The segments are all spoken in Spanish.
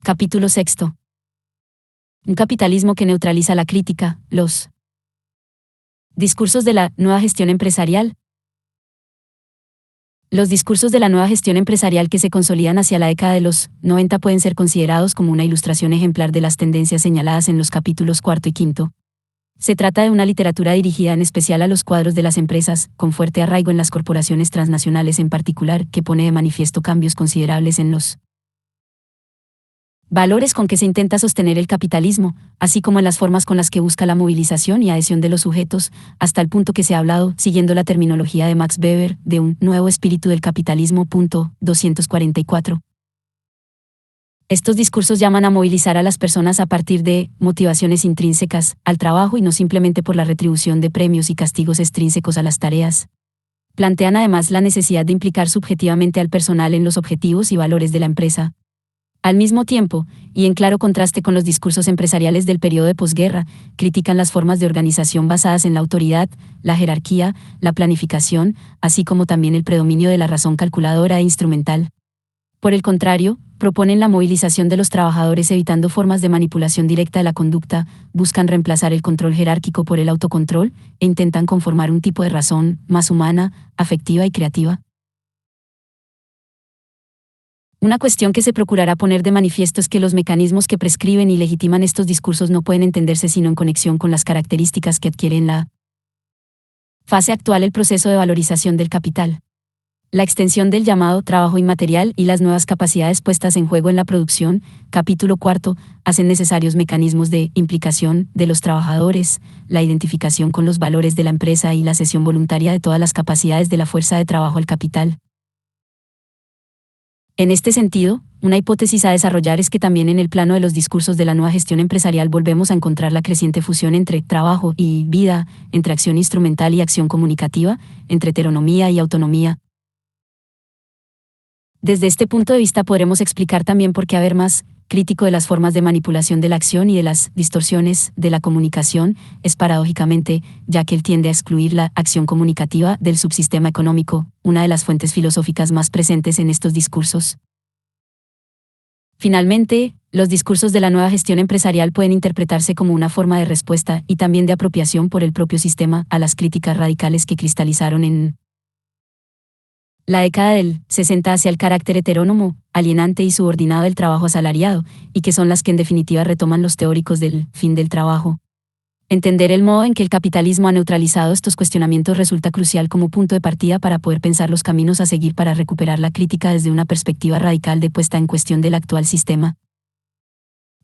Capítulo sexto. Un capitalismo que neutraliza la crítica, los discursos de la nueva gestión empresarial. Los discursos de la nueva gestión empresarial que se consolidan hacia la década de los 90 pueden ser considerados como una ilustración ejemplar de las tendencias señaladas en los capítulos cuarto y quinto. Se trata de una literatura dirigida en especial a los cuadros de las empresas, con fuerte arraigo en las corporaciones transnacionales en particular, que pone de manifiesto cambios considerables en los valores con que se intenta sostener el capitalismo, así como en las formas con las que busca la movilización y adhesión de los sujetos, hasta el punto que se ha hablado, siguiendo la terminología de Max Weber, de un nuevo espíritu del capitalismo. 244. Estos discursos llaman a movilizar a las personas a partir de motivaciones intrínsecas al trabajo y no simplemente por la retribución de premios y castigos extrínsecos a las tareas. Plantean además la necesidad de implicar subjetivamente al personal en los objetivos y valores de la empresa. Al mismo tiempo, y en claro contraste con los discursos empresariales del periodo de posguerra, critican las formas de organización basadas en la autoridad, la jerarquía, la planificación, así como también el predominio de la razón calculadora e instrumental. Por el contrario, proponen la movilización de los trabajadores evitando formas de manipulación directa de la conducta, buscan reemplazar el control jerárquico por el autocontrol, e intentan conformar un tipo de razón más humana, afectiva y creativa. Una cuestión que se procurará poner de manifiesto es que los mecanismos que prescriben y legitiman estos discursos no pueden entenderse sino en conexión con las características que adquiere en la fase actual el proceso de valorización del capital. La extensión del llamado trabajo inmaterial y las nuevas capacidades puestas en juego en la producción, capítulo cuarto, hacen necesarios mecanismos de implicación de los trabajadores, la identificación con los valores de la empresa y la cesión voluntaria de todas las capacidades de la fuerza de trabajo al capital. En este sentido, una hipótesis a desarrollar es que también en el plano de los discursos de la nueva gestión empresarial volvemos a encontrar la creciente fusión entre trabajo y vida, entre acción instrumental y acción comunicativa, entre heteronomía y autonomía. Desde este punto de vista podremos explicar también por qué Habermas, crítico de las formas de manipulación de la acción y de las distorsiones de la comunicación, es paradójicamente, ya que él tiende a excluir la acción comunicativa del subsistema económico, una de las fuentes filosóficas más presentes en estos discursos. Finalmente, los discursos de la nueva gestión empresarial pueden interpretarse como una forma de respuesta y también de apropiación por el propio sistema a las críticas radicales que cristalizaron en la década del 60 hacia el carácter heterónomo, alienante y subordinado del trabajo asalariado, y que son las que en definitiva retoman los teóricos del fin del trabajo. Entender el modo en que el capitalismo ha neutralizado estos cuestionamientos resulta crucial como punto de partida para poder pensar los caminos a seguir para recuperar la crítica desde una perspectiva radical de puesta en cuestión del actual sistema.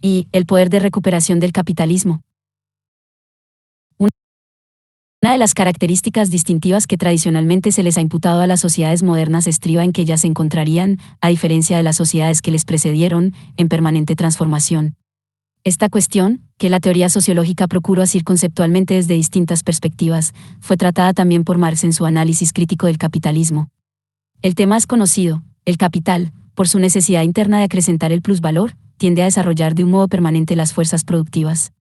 Y el poder de recuperación del capitalismo. Una de las características distintivas que tradicionalmente se les ha imputado a las sociedades modernas estriba en que ellas se encontrarían, a diferencia de las sociedades que les precedieron, en permanente transformación. Esta cuestión, que la teoría sociológica procuró asir conceptualmente desde distintas perspectivas, fue tratada también por Marx en su análisis crítico del capitalismo. El tema es conocido: el capital, por su necesidad interna de acrecentar el plusvalor, tiende a desarrollar de un modo permanente las fuerzas productivas.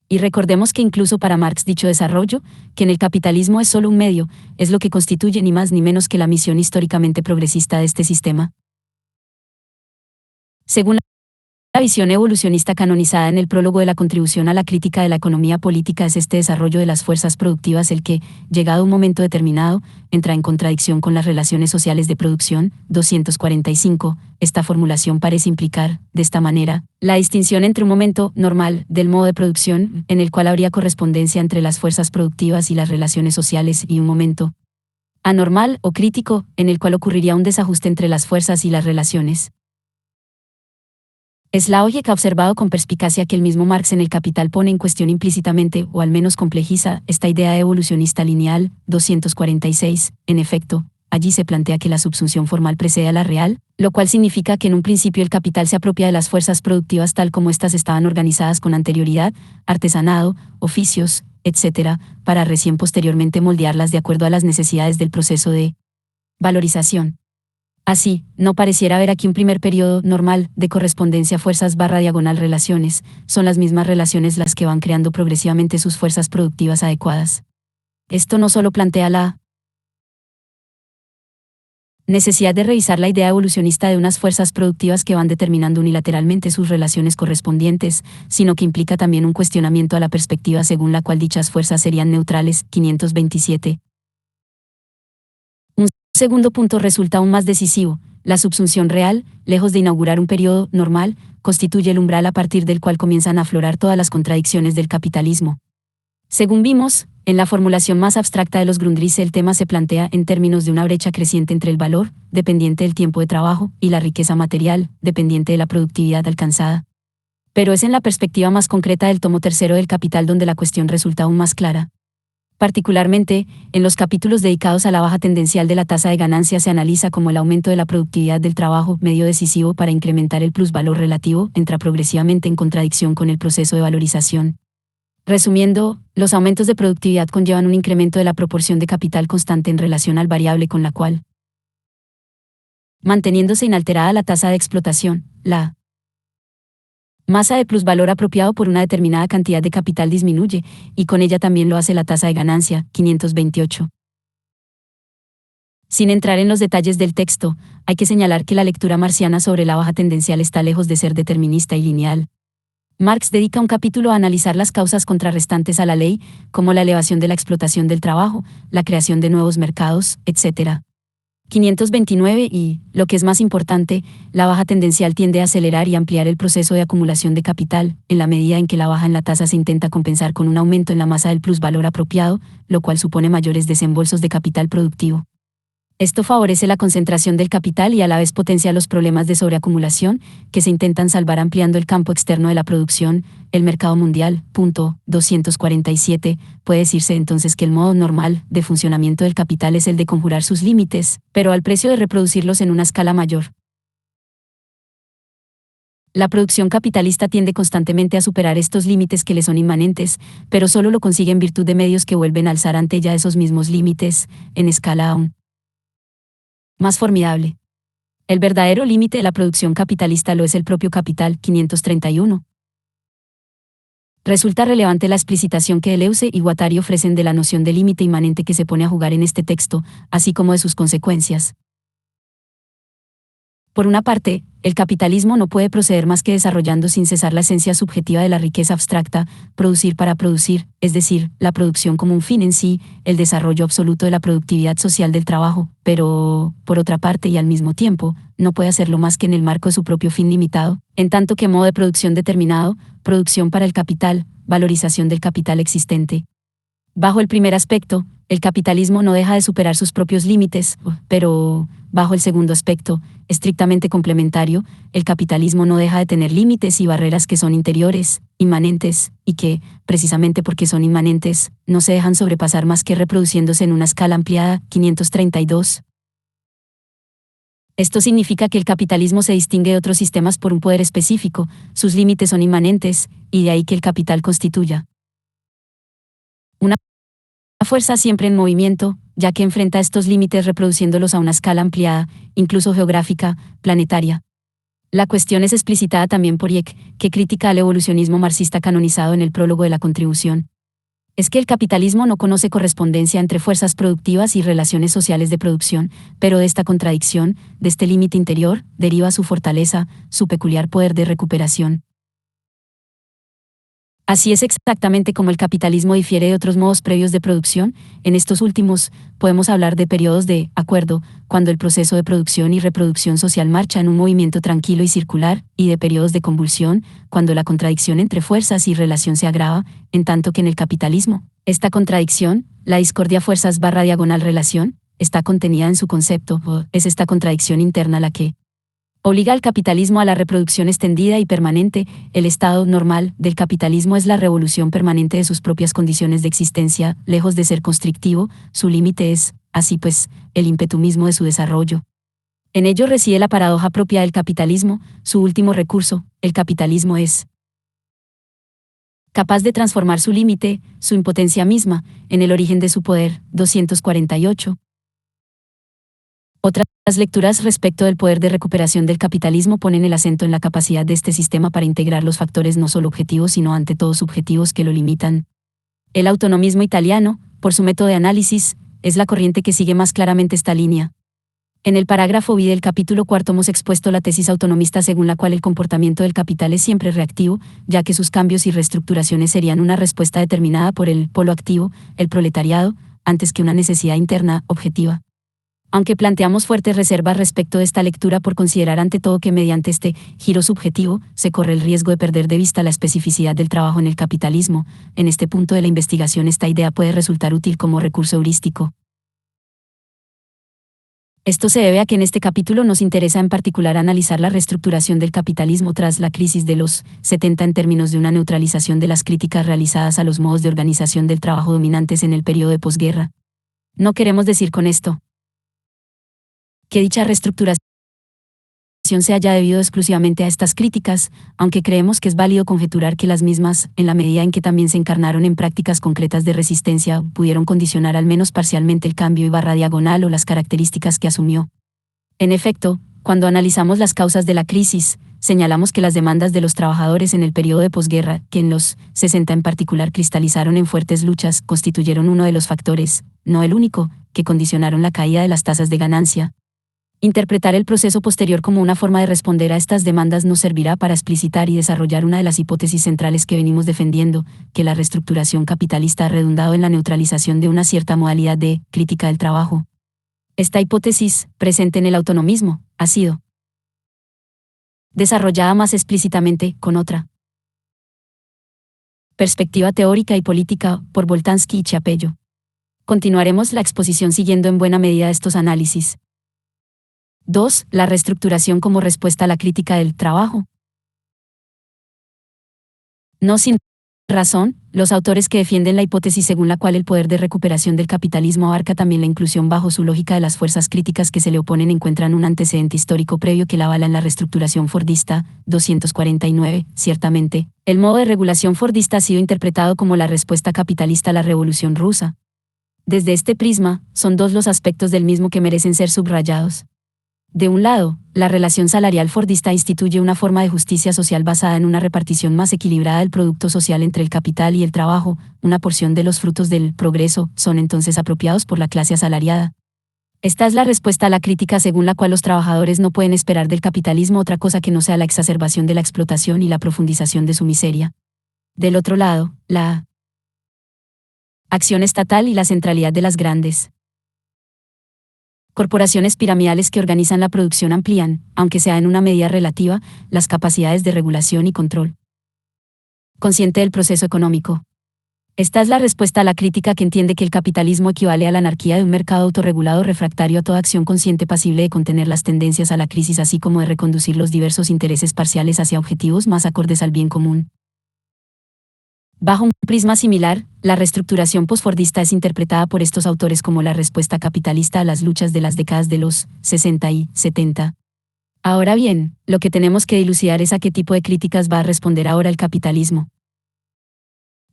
Y recordemos que incluso para Marx dicho desarrollo, que en el capitalismo es solo un medio, es lo que constituye ni más ni menos que la misión históricamente progresista de este sistema. Según la visión evolucionista canonizada en el prólogo de la contribución a la crítica de la economía política, es este desarrollo de las fuerzas productivas el que, llegado un momento determinado, entra en contradicción con las relaciones sociales de producción. 245. Esta formulación parece implicar, de esta manera, la distinción entre un momento normal del modo de producción, en el cual habría correspondencia entre las fuerzas productivas y las relaciones sociales, y un momento anormal o crítico, en el cual ocurriría un desajuste entre las fuerzas y las relaciones. Es la lógica observado con perspicacia que el mismo Marx en El Capital pone en cuestión implícitamente, o al menos complejiza, esta idea evolucionista lineal. 246. En efecto, allí se plantea que la subsunción formal precede a la real, lo cual significa que en un principio el capital se apropia de las fuerzas productivas tal como éstas estaban organizadas con anterioridad, artesanado, oficios, etc., para recién posteriormente moldearlas de acuerdo a las necesidades del proceso de valorización. Así, no pareciera haber aquí un primer periodo normal de correspondencia fuerzas/diagonal relaciones, son las mismas relaciones las que van creando progresivamente sus fuerzas productivas adecuadas. Esto no solo plantea la Necesidad de revisar la idea evolucionista de unas fuerzas productivas que van determinando unilateralmente sus relaciones correspondientes, sino que implica también un cuestionamiento a la perspectiva según la cual dichas fuerzas serían neutrales. 527. Un segundo punto resulta aún más decisivo. La subsunción real, lejos de inaugurar un periodo normal, constituye el umbral a partir del cual comienzan a aflorar todas las contradicciones del capitalismo. Según vimos, en la formulación más abstracta de los Grundrisse el tema se plantea en términos de una brecha creciente entre el valor, dependiente del tiempo de trabajo, y la riqueza material, dependiente de la productividad alcanzada. Pero es en la perspectiva más concreta del tomo tercero del Capital donde la cuestión resulta aún más clara. Particularmente, en los capítulos dedicados a la baja tendencial de la tasa de ganancia se analiza cómo el aumento de la productividad del trabajo, medio decisivo para incrementar el plusvalor relativo, entra progresivamente en contradicción con el proceso de valorización. Resumiendo, los aumentos de productividad conllevan un incremento de la proporción de capital constante en relación al variable con la cual, manteniéndose inalterada la tasa de explotación, la masa de plusvalor apropiado por una determinada cantidad de capital disminuye, y con ella también lo hace la tasa de ganancia. 528. Sin entrar en los detalles del texto, hay que señalar que la lectura marciana sobre la baja tendencial está lejos de ser determinista y lineal. Marx dedica un capítulo a analizar las causas contrarrestantes a la ley, como la elevación de la explotación del trabajo, la creación de nuevos mercados, etc. 529 y, lo que es más importante, la baja tendencial tiende a acelerar y ampliar el proceso de acumulación de capital, en la medida en que la baja en la tasa se intenta compensar con un aumento en la masa del plusvalor apropiado, lo cual supone mayores desembolsos de capital productivo. Esto favorece la concentración del capital y a la vez potencia los problemas de sobreacumulación, que se intentan salvar ampliando el campo externo de la producción, el mercado mundial. 247. Puede decirse entonces que el modo normal de funcionamiento del capital es el de conjurar sus límites, pero al precio de reproducirlos en una escala mayor. La producción capitalista tiende constantemente a superar estos límites que le son inmanentes, pero solo lo consigue en virtud de medios que vuelven a alzar ante ella esos mismos límites, en escala aún más formidable. El verdadero límite de la producción capitalista lo es el propio capital. 531. Resulta relevante la explicitación que Deleuze y Guattari ofrecen de la noción de límite inmanente que se pone a jugar en este texto, así como de sus consecuencias. Por una parte, el capitalismo no puede proceder más que desarrollando sin cesar la esencia subjetiva de la riqueza abstracta, producir para producir, es decir, la producción como un fin en sí, el desarrollo absoluto de la productividad social del trabajo, pero, por otra parte y al mismo tiempo, no puede hacerlo más que en el marco de su propio fin limitado, en tanto que modo de producción determinado, producción para el capital, valorización del capital existente. Bajo el primer aspecto, el capitalismo no deja de superar sus propios límites, pero, bajo el segundo aspecto, estrictamente complementario, el capitalismo no deja de tener límites y barreras que son interiores, inmanentes, y que, precisamente porque son inmanentes, no se dejan sobrepasar más que reproduciéndose en una escala ampliada. 532. Esto significa que el capitalismo se distingue de otros sistemas por un poder específico, sus límites son inmanentes, y de ahí que el capital constituya una fuerza siempre en movimiento, ya que enfrenta estos límites reproduciéndolos a una escala ampliada, incluso geográfica, planetaria. La cuestión es explicitada también por Hayek, que critica al evolucionismo marxista canonizado en el prólogo de la contribución. Es que el capitalismo no conoce correspondencia entre fuerzas productivas y relaciones sociales de producción, pero de esta contradicción, de este límite interior, deriva su fortaleza, su peculiar poder de recuperación. Así es exactamente como el capitalismo difiere de otros modos previos de producción. En estos últimos, podemos hablar de periodos de acuerdo, cuando el proceso de producción y reproducción social marcha en un movimiento tranquilo y circular, y de periodos de convulsión, cuando la contradicción entre fuerzas y relación se agrava, en tanto que en el capitalismo, esta contradicción, la discordia fuerzas barra diagonal relación, está contenida en su concepto, es esta contradicción interna la que obliga al capitalismo a la reproducción extendida y permanente. El estado normal del capitalismo es la revolución permanente de sus propias condiciones de existencia, lejos de ser constrictivo, su límite es, así pues, el ímpetu mismo de su desarrollo. En ello reside la paradoja propia del capitalismo, su último recurso, el capitalismo es capaz de transformar su límite, su impotencia misma, en el origen de su poder. 248. Otras lecturas respecto del poder de recuperación del capitalismo ponen el acento en la capacidad de este sistema para integrar los factores no solo objetivos sino ante todo subjetivos que lo limitan. El autonomismo italiano, por su método de análisis, es la corriente que sigue más claramente esta línea. En el parágrafo B del capítulo 4 hemos expuesto la tesis autonomista según la cual el comportamiento del capital es siempre reactivo, ya que sus cambios y reestructuraciones serían una respuesta determinada por el polo activo, el proletariado, antes que una necesidad interna, objetiva. Aunque planteamos fuertes reservas respecto de esta lectura por considerar ante todo que mediante este giro subjetivo se corre el riesgo de perder de vista la especificidad del trabajo en el capitalismo, en este punto de la investigación esta idea puede resultar útil como recurso heurístico. Esto se debe a que en este capítulo nos interesa en particular analizar la reestructuración del capitalismo tras la crisis de los 70 en términos de una neutralización de las críticas realizadas a los modos de organización del trabajo dominantes en el periodo de posguerra. No queremos decir con esto que dicha reestructuración se haya debido exclusivamente a estas críticas, aunque creemos que es válido conjeturar que las mismas, en la medida en que también se encarnaron en prácticas concretas de resistencia, pudieron condicionar al menos parcialmente el cambio diagonal o las características que asumió. En efecto, cuando analizamos las causas de la crisis, señalamos que las demandas de los trabajadores en el periodo de posguerra, que en los 60 en particular cristalizaron en fuertes luchas, constituyeron uno de los factores, no el único, que condicionaron la caída de las tasas de ganancia. Interpretar el proceso posterior como una forma de responder a estas demandas nos servirá para explicitar y desarrollar una de las hipótesis centrales que venimos defendiendo, que la reestructuración capitalista ha redundado en la neutralización de una cierta modalidad de crítica del trabajo. Esta hipótesis, presente en el autonomismo, ha sido desarrollada más explícitamente con otra perspectiva teórica y política por Boltanski y Chiapello. Continuaremos la exposición siguiendo en buena medida estos análisis. 2. La reestructuración como respuesta a la crítica del trabajo. No sin razón, los autores que defienden la hipótesis según la cual el poder de recuperación del capitalismo abarca también la inclusión bajo su lógica de las fuerzas críticas que se le oponen encuentran un antecedente histórico previo que la avala en la reestructuración fordista, 249. Ciertamente, el modo de regulación fordista ha sido interpretado como la respuesta capitalista a la Revolución Rusa. Desde este prisma, son dos los aspectos del mismo que merecen ser subrayados. De un lado, la relación salarial fordista instituye una forma de justicia social basada en una repartición más equilibrada del producto social entre el capital y el trabajo, una porción de los frutos del progreso son entonces apropiados por la clase asalariada. Esta es la respuesta a la crítica según la cual los trabajadores no pueden esperar del capitalismo otra cosa que no sea la exacerbación de la explotación y la profundización de su miseria. Del otro lado, la acción estatal y la centralidad de las grandes corporaciones piramidales que organizan la producción amplían, aunque sea en una medida relativa, las capacidades de regulación y control consciente del proceso económico. Esta es la respuesta a la crítica que entiende que el capitalismo equivale a la anarquía de un mercado autorregulado refractario a toda acción consciente pasible de contener las tendencias a la crisis así como de reconducir los diversos intereses parciales hacia objetivos más acordes al bien común. Bajo un prisma similar, la reestructuración posfordista es interpretada por estos autores como la respuesta capitalista a las luchas de las décadas de los 60 y 70. Ahora bien, lo que tenemos que dilucidar es a qué tipo de críticas va a responder ahora el capitalismo.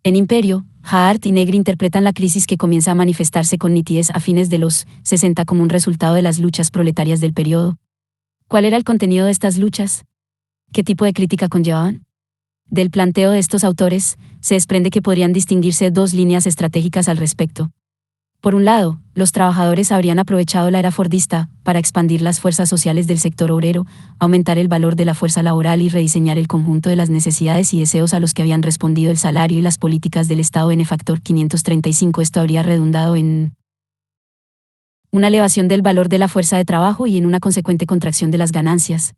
En Imperio, Hart y Negri interpretan la crisis que comienza a manifestarse con nitidez a fines de los 60 como un resultado de las luchas proletarias del periodo. ¿Cuál era el contenido de estas luchas? ¿Qué tipo de crítica conllevaban? Del planteo de estos autores, se desprende que podrían distinguirse dos líneas estratégicas al respecto. Por un lado, los trabajadores habrían aprovechado la era fordista para expandir las fuerzas sociales del sector obrero, aumentar el valor de la fuerza laboral y rediseñar el conjunto de las necesidades y deseos a los que habían respondido el salario y las políticas del Estado benefactor 535. Esto habría redundado en una elevación del valor de la fuerza de trabajo y en una consecuente contracción de las ganancias.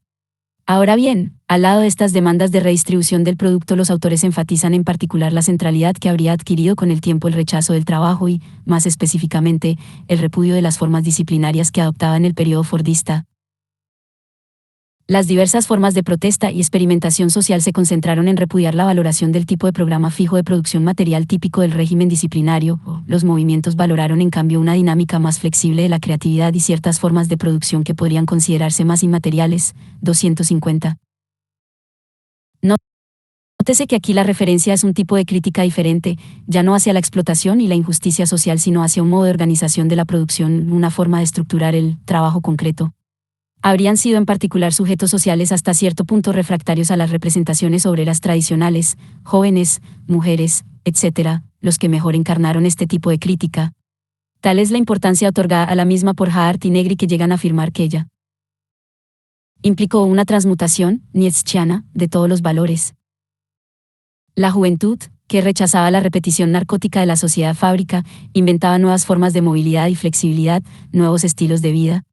Ahora bien, al lado de estas demandas de redistribución del producto, los autores enfatizan en particular la centralidad que habría adquirido con el tiempo el rechazo del trabajo y, más específicamente, el repudio de las formas disciplinarias que adoptaba en el periodo fordista. Las diversas formas de protesta y experimentación social se concentraron en repudiar la valoración del tipo de programa fijo de producción material típico del régimen disciplinario. Los movimientos valoraron en cambio una dinámica más flexible de la creatividad y ciertas formas de producción que podrían considerarse más inmateriales. 250. Nótese que aquí la referencia es un tipo de crítica diferente, ya no hacia la explotación y la injusticia social, sino hacia un modo de organización de la producción, una forma de estructurar el trabajo concreto. Habrían sido en particular sujetos sociales hasta cierto punto refractarios a las representaciones obreras tradicionales, jóvenes, mujeres, etc., los que mejor encarnaron este tipo de crítica. Tal es la importancia otorgada a la misma por Hart y Negri, que llegan a afirmar que ella implicó una transmutación nietzscheana de todos los valores. La juventud, que rechazaba la repetición narcótica de la sociedad fábrica, inventaba nuevas formas de movilidad y flexibilidad, nuevos estilos de vida.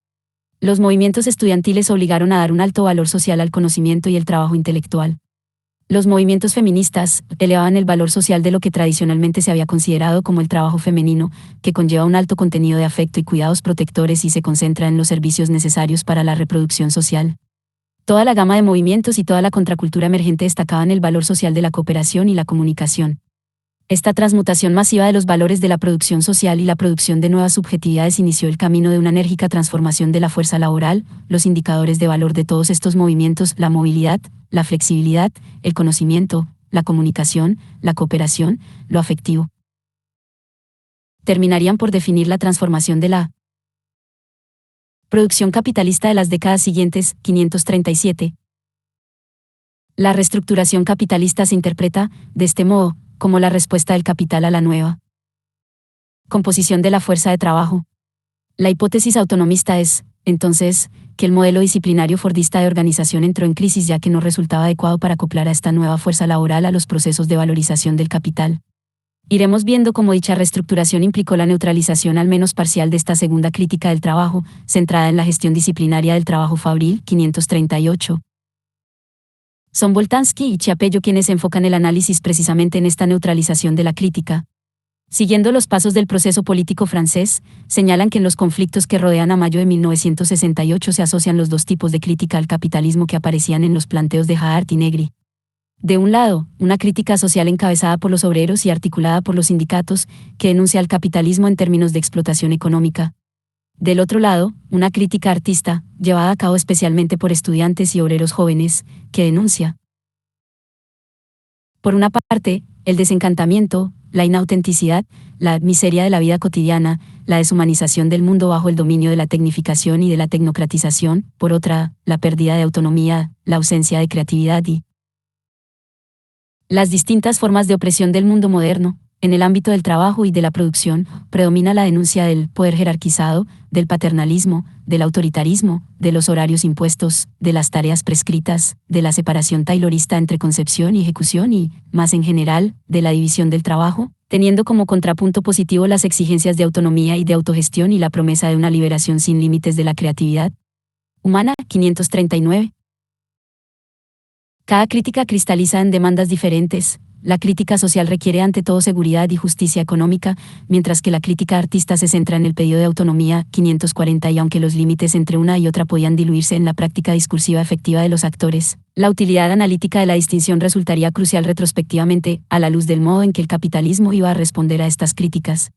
Los movimientos estudiantiles obligaron a dar un alto valor social al conocimiento y el trabajo intelectual. Los movimientos feministas elevaban el valor social de lo que tradicionalmente se había considerado como el trabajo femenino, que conlleva un alto contenido de afecto y cuidados protectores y se concentra en los servicios necesarios para la reproducción social. Toda la gama de movimientos y toda la contracultura emergente destacaban el valor social de la cooperación y la comunicación. Esta transmutación masiva de los valores de la producción social y la producción de nuevas subjetividades inició el camino de una enérgica transformación de la fuerza laboral. Los indicadores de valor de todos estos movimientos: la movilidad, la flexibilidad, el conocimiento, la comunicación, la cooperación, lo afectivo, terminarían por definir la transformación de la producción capitalista de las décadas siguientes. 537. La reestructuración capitalista se interpreta, de este modo, como la respuesta del capital a la nueva composición de la fuerza de trabajo. La hipótesis autonomista es, entonces, que el modelo disciplinario fordista de organización entró en crisis, ya que no resultaba adecuado para acoplar a esta nueva fuerza laboral a los procesos de valorización del capital. Iremos viendo cómo dicha reestructuración implicó la neutralización al menos parcial de esta segunda crítica del trabajo, centrada en la gestión disciplinaria del trabajo fabril. 538. Son Boltanski y Chiapello quienes enfocan el análisis precisamente en esta neutralización de la crítica. Siguiendo los pasos del proceso político francés, señalan que en los conflictos que rodean a mayo de 1968 se asocian los dos tipos de crítica al capitalismo que aparecían en los planteos de Hart y Negri. De un lado, una crítica social encabezada por los obreros y articulada por los sindicatos, que denuncia al capitalismo en términos de explotación económica. Del otro lado, una crítica artista, llevada a cabo especialmente por estudiantes y obreros jóvenes, que denuncia, por una parte, el desencantamiento, la inautenticidad, la miseria de la vida cotidiana, la deshumanización del mundo bajo el dominio de la tecnificación y de la tecnocratización; por otra, la pérdida de autonomía, la ausencia de creatividad y las distintas formas de opresión del mundo moderno. En el ámbito del trabajo y de la producción, predomina la denuncia del poder jerarquizado, del paternalismo, del autoritarismo, de los horarios impuestos, de las tareas prescritas, de la separación taylorista entre concepción y ejecución y, más en general, de la división del trabajo, teniendo como contrapunto positivo las exigencias de autonomía y de autogestión y la promesa de una liberación sin límites de la creatividad humana. 539. Cada crítica cristaliza en demandas diferentes. La crítica social requiere ante todo seguridad y justicia económica, mientras que la crítica artista se centra en el pedido de autonomía. 540. Y aunque los límites entre una y otra podían diluirse en la práctica discursiva efectiva de los actores, la utilidad analítica de la distinción resultaría crucial retrospectivamente, a la luz del modo en que el capitalismo iba a responder a estas críticas.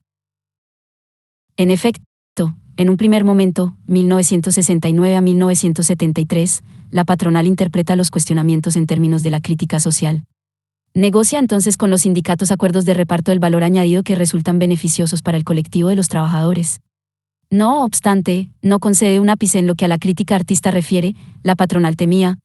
En efecto, en un primer momento, 1969 a 1973, la patronal interpreta los cuestionamientos en términos de la crítica social. Negocia entonces con los sindicatos acuerdos de reparto del valor añadido que resultan beneficiosos para el colectivo de los trabajadores. No obstante, no concede un ápice en lo que a la crítica artista refiere. La patronal temía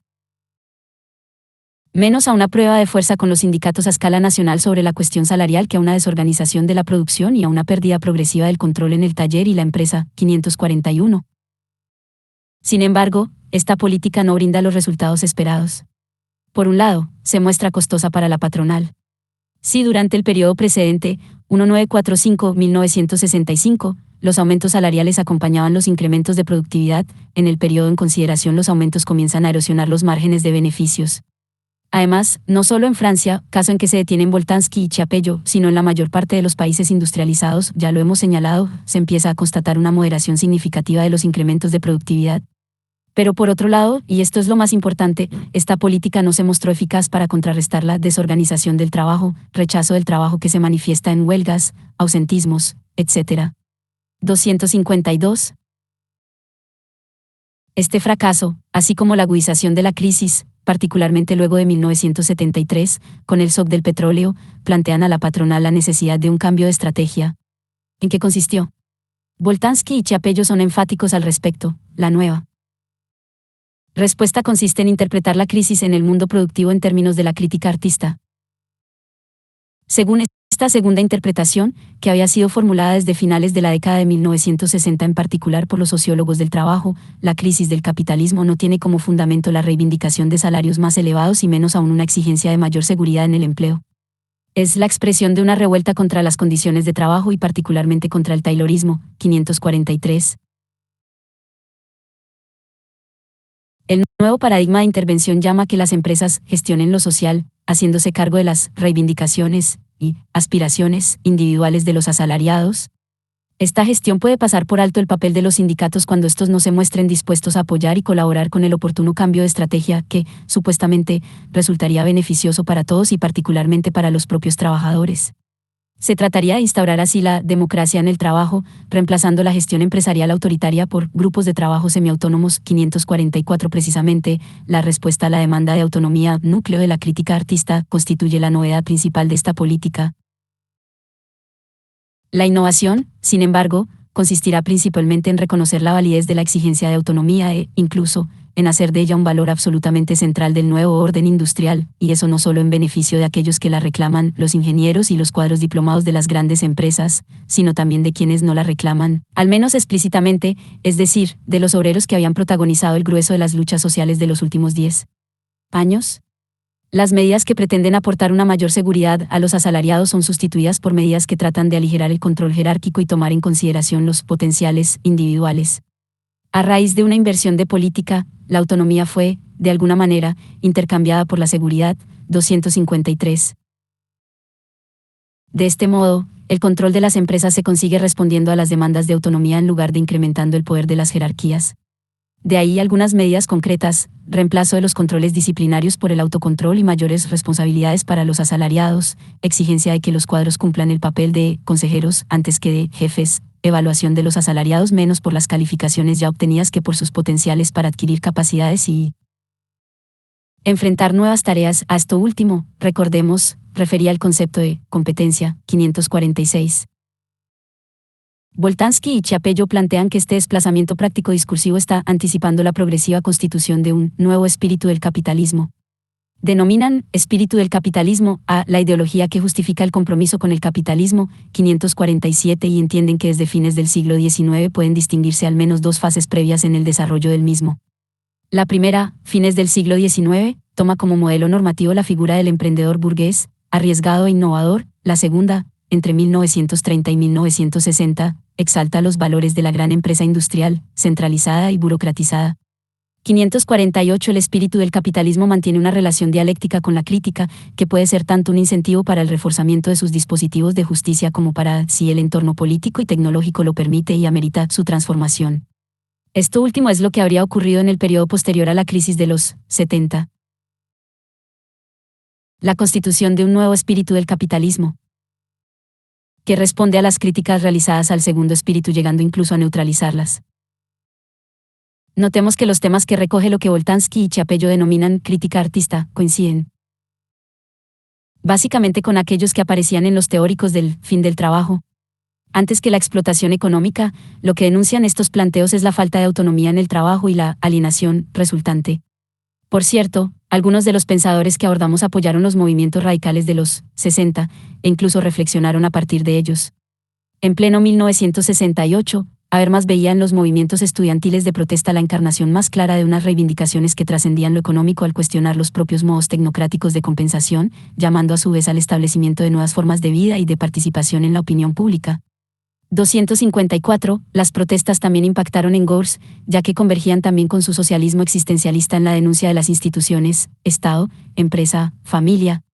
menos a una prueba de fuerza con los sindicatos a escala nacional sobre la cuestión salarial que a una desorganización de la producción y a una pérdida progresiva del control en el taller y la empresa. 541. Sin embargo, esta política no brinda los resultados esperados. Por un lado, se muestra costosa para la patronal. Si durante el periodo precedente, 1945-1965, los aumentos salariales acompañaban los incrementos de productividad, en el periodo en consideración los aumentos comienzan a erosionar los márgenes de beneficios. Además, no solo en Francia, caso en que se detienen Boltanski y Chiapello, sino en la mayor parte de los países industrializados, ya lo hemos señalado, se empieza a constatar una moderación significativa de los incrementos de productividad. Pero por otro lado, y esto es lo más importante, esta política no se mostró eficaz para contrarrestar la desorganización del trabajo, rechazo del trabajo que se manifiesta en huelgas, ausentismos, etc. 252. Este fracaso, así como la agudización de la crisis, particularmente luego de 1973, con el shock del petróleo, plantean a la patronal la necesidad de un cambio de estrategia. ¿En qué consistió? Boltanski y Chiapello son enfáticos al respecto. La nueva respuesta consiste en interpretar la crisis en el mundo productivo en términos de la crítica artista. Según Esta segunda interpretación, que había sido formulada desde finales de la década de 1960 en particular por los sociólogos del trabajo, la crisis del capitalismo no tiene como fundamento la reivindicación de salarios más elevados y menos aún una exigencia de mayor seguridad en el empleo. Es la expresión de una revuelta contra las condiciones de trabajo y particularmente contra el taylorismo, 543. El nuevo paradigma de intervención llama a que las empresas gestionen lo social, haciéndose cargo de las reivindicaciones y aspiraciones individuales de los asalariados. Esta gestión puede pasar por alto el papel de los sindicatos cuando estos no se muestren dispuestos a apoyar y colaborar con el oportuno cambio de estrategia que, supuestamente, resultaría beneficioso para todos y particularmente para los propios trabajadores. Se trataría de instaurar así la democracia en el trabajo, reemplazando la gestión empresarial autoritaria por grupos de trabajo semiautónomos. 544. Precisamente, la respuesta a la demanda de autonomía, núcleo de la crítica artista, constituye la novedad principal de esta política. La innovación, sin embargo, consistirá principalmente en reconocer la validez de la exigencia de autonomía e, incluso, en hacer de ella un valor absolutamente central del nuevo orden industrial, y eso no solo en beneficio de aquellos que la reclaman, los ingenieros y los cuadros diplomados de las grandes empresas, sino también de quienes no la reclaman, al menos explícitamente, es decir, de los obreros que habían protagonizado el grueso de las luchas sociales de los últimos 10 años. Las medidas que pretenden aportar una mayor seguridad a los asalariados son sustituidas por medidas que tratan de aligerar el control jerárquico y tomar en consideración los potenciales individuales. A raíz de una inversión de política, la autonomía fue, de alguna manera, intercambiada por la seguridad. 253. De este modo, el control de las empresas se consigue respondiendo a las demandas de autonomía en lugar de incrementando el poder de las jerarquías. De ahí algunas medidas concretas: reemplazo de los controles disciplinarios por el autocontrol y mayores responsabilidades para los asalariados, exigencia de que los cuadros cumplan el papel de consejeros antes que de jefes, evaluación de los asalariados menos por las calificaciones ya obtenidas que por sus potenciales para adquirir capacidades y enfrentar nuevas tareas. A esto último, recordemos, refería al concepto de competencia. 546. Boltanski y Chiapello plantean que este desplazamiento práctico discursivo está anticipando la progresiva constitución de un nuevo espíritu del capitalismo. Denominan espíritu del capitalismo a la ideología que justifica el compromiso con el capitalismo. 547. Y entienden que desde fines del siglo XIX pueden distinguirse al menos dos fases previas en el desarrollo del mismo. La primera, fines del siglo XIX, toma como modelo normativo la figura del emprendedor burgués, arriesgado e innovador. La segunda, entre 1930 y 1960, exalta los valores de la gran empresa industrial, centralizada y burocratizada. 548. El espíritu del capitalismo mantiene una relación dialéctica con la crítica, que puede ser tanto un incentivo para el reforzamiento de sus dispositivos de justicia como para, si el entorno político y tecnológico lo permite y amerita, su transformación. Esto último es lo que habría ocurrido en el periodo posterior a la crisis de los 70. La constitución de un nuevo espíritu del capitalismo, que responde a las críticas realizadas al segundo espíritu, llegando incluso a neutralizarlas. Notemos que los temas que recoge lo que Boltanski y Chiapello denominan crítica artista coinciden básicamente con aquellos que aparecían en los teóricos del fin del trabajo. Antes que la explotación económica, lo que denuncian estos planteos es la falta de autonomía en el trabajo y la alienación resultante. Por cierto, algunos de los pensadores que abordamos apoyaron los movimientos radicales de los 60, e incluso reflexionaron a partir de ellos. En pleno 1968, Habermas veía en los movimientos estudiantiles de protesta la encarnación más clara de unas reivindicaciones que trascendían lo económico al cuestionar los propios modos tecnocráticos de compensación, llamando a su vez al establecimiento de nuevas formas de vida y de participación en la opinión pública. 254. Las protestas también impactaron en Engels, ya que convergían también con su socialismo existencialista en la denuncia de las instituciones, Estado, empresa, familia,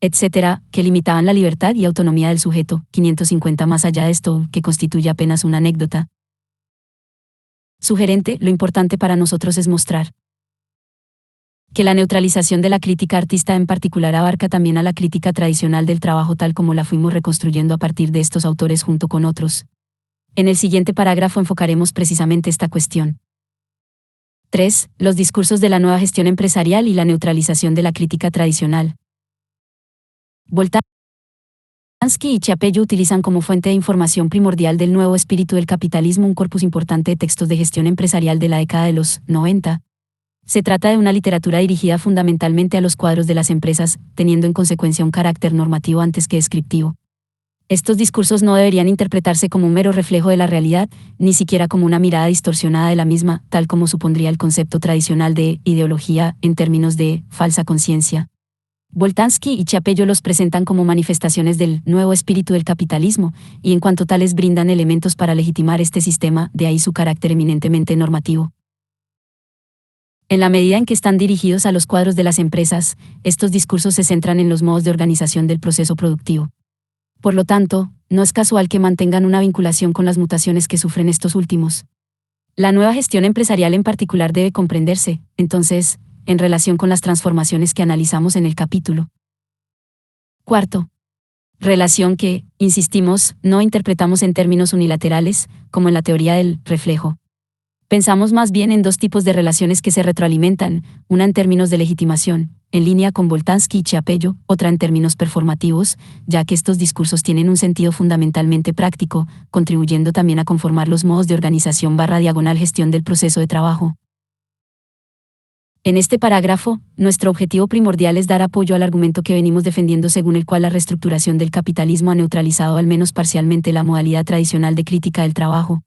etc., que limitaban la libertad y autonomía del sujeto. 550. Más allá de esto, que constituye apenas una anécdota sugerente, lo importante para nosotros es mostrar que la neutralización de la crítica artista en particular abarca también a la crítica tradicional del trabajo tal como la fuimos reconstruyendo a partir de estos autores junto con otros. En el siguiente parágrafo enfocaremos precisamente esta cuestión. 3. Los discursos de la nueva gestión empresarial y la neutralización de la crítica tradicional. Boltanski y Chiapello utilizan como fuente de información primordial del nuevo espíritu del capitalismo un corpus importante de textos de gestión empresarial de la década de los 90. Se trata de una literatura dirigida fundamentalmente a los cuadros de las empresas, teniendo en consecuencia un carácter normativo antes que descriptivo. Estos discursos no deberían interpretarse como un mero reflejo de la realidad, ni siquiera como una mirada distorsionada de la misma, tal como supondría el concepto tradicional de ideología en términos de falsa conciencia. Boltanski y Chiapello los presentan como manifestaciones del nuevo espíritu del capitalismo, y en cuanto tales brindan elementos para legitimar este sistema, de ahí su carácter eminentemente normativo. En la medida en que están dirigidos a los cuadros de las empresas, estos discursos se centran en los modos de organización del proceso productivo. Por lo tanto, no es casual que mantengan una vinculación con las mutaciones que sufren estos últimos. La nueva gestión empresarial en particular debe comprenderse, entonces, en relación con las transformaciones que analizamos en el capítulo. Cuarto, relación que, insistimos, no interpretamos en términos unilaterales, como en la teoría del reflejo. Pensamos más bien en dos tipos de relaciones que se retroalimentan, una en términos de legitimación, en línea con Boltanski y Chiapello, otra en términos performativos, ya que estos discursos tienen un sentido fundamentalmente práctico, contribuyendo también a conformar los modos de organización / gestión del proceso de trabajo. En este parágrafo, nuestro objetivo primordial es dar apoyo al argumento que venimos defendiendo, según el cual la reestructuración del capitalismo ha neutralizado al menos parcialmente la modalidad tradicional de crítica del trabajo.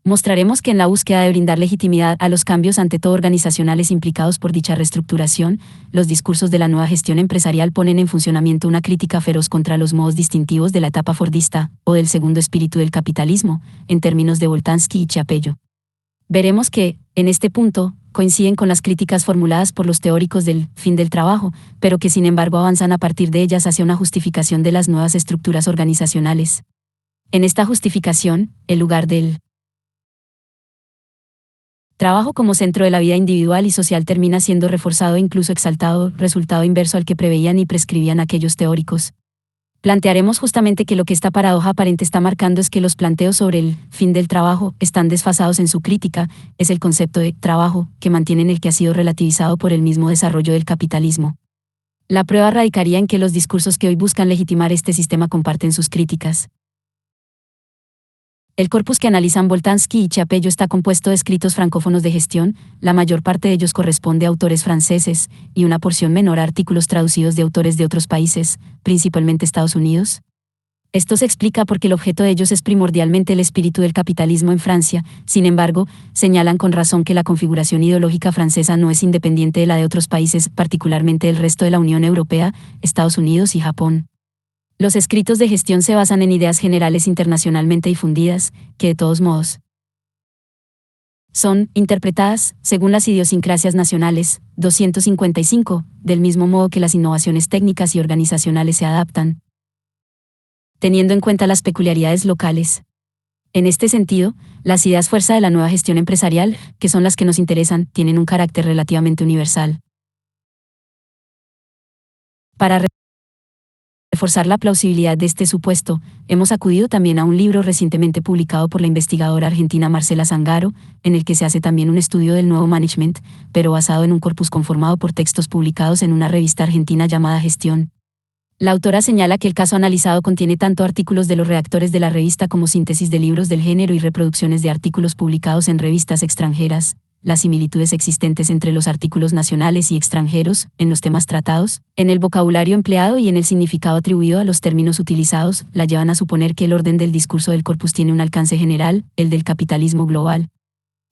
Mostraremos que en la búsqueda de brindar legitimidad a los cambios ante todo organizacionales implicados por dicha reestructuración, los discursos de la nueva gestión empresarial ponen en funcionamiento una crítica feroz contra los modos distintivos de la etapa fordista, o del segundo espíritu del capitalismo, en términos de Boltanski y Chiapello. Veremos que, en este punto, coinciden con las críticas formuladas por los teóricos del fin del trabajo, pero que sin embargo avanzan a partir de ellas hacia una justificación de las nuevas estructuras organizacionales. En esta justificación, el lugar del trabajo como centro de la vida individual y social termina siendo reforzado e incluso exaltado, resultado inverso al que preveían y prescribían aquellos teóricos. Plantearemos justamente que lo que esta paradoja aparente está marcando es que los planteos sobre el fin del trabajo están desfasados en su crítica, es el concepto de trabajo que mantienen el que ha sido relativizado por el mismo desarrollo del capitalismo. La prueba radicaría en que los discursos que hoy buscan legitimar este sistema comparten sus críticas. El corpus que analizan Boltanski y Chiapello está compuesto de escritos francófonos de gestión, la mayor parte de ellos corresponde a autores franceses, y una porción menor a artículos traducidos de autores de otros países, principalmente Estados Unidos. Esto se explica porque el objeto de ellos es primordialmente el espíritu del capitalismo en Francia. Sin embargo, señalan con razón que la configuración ideológica francesa no es independiente de la de otros países, particularmente del resto de la Unión Europea, Estados Unidos y Japón. Los escritos de gestión se basan en ideas generales internacionalmente difundidas, que de todos modos son interpretadas, según las idiosincrasias nacionales. 255, del mismo modo que las innovaciones técnicas y organizacionales se adaptan, teniendo en cuenta las peculiaridades locales. En este sentido, las ideas fuerza de la nueva gestión empresarial, que son las que nos interesan, tienen un carácter relativamente universal. Para reforzar la plausibilidad de este supuesto, hemos acudido también a un libro recientemente publicado por la investigadora argentina Marcela Zangaro, en el que se hace también un estudio del nuevo management, pero basado en un corpus conformado por textos publicados en una revista argentina llamada Gestión. La autora señala que el caso analizado contiene tanto artículos de los redactores de la revista como síntesis de libros del género y reproducciones de artículos publicados en revistas extranjeras. Las similitudes existentes entre los artículos nacionales y extranjeros, en los temas tratados, en el vocabulario empleado y en el significado atribuido a los términos utilizados, la llevan a suponer que el orden del discurso del corpus tiene un alcance general, el del capitalismo global.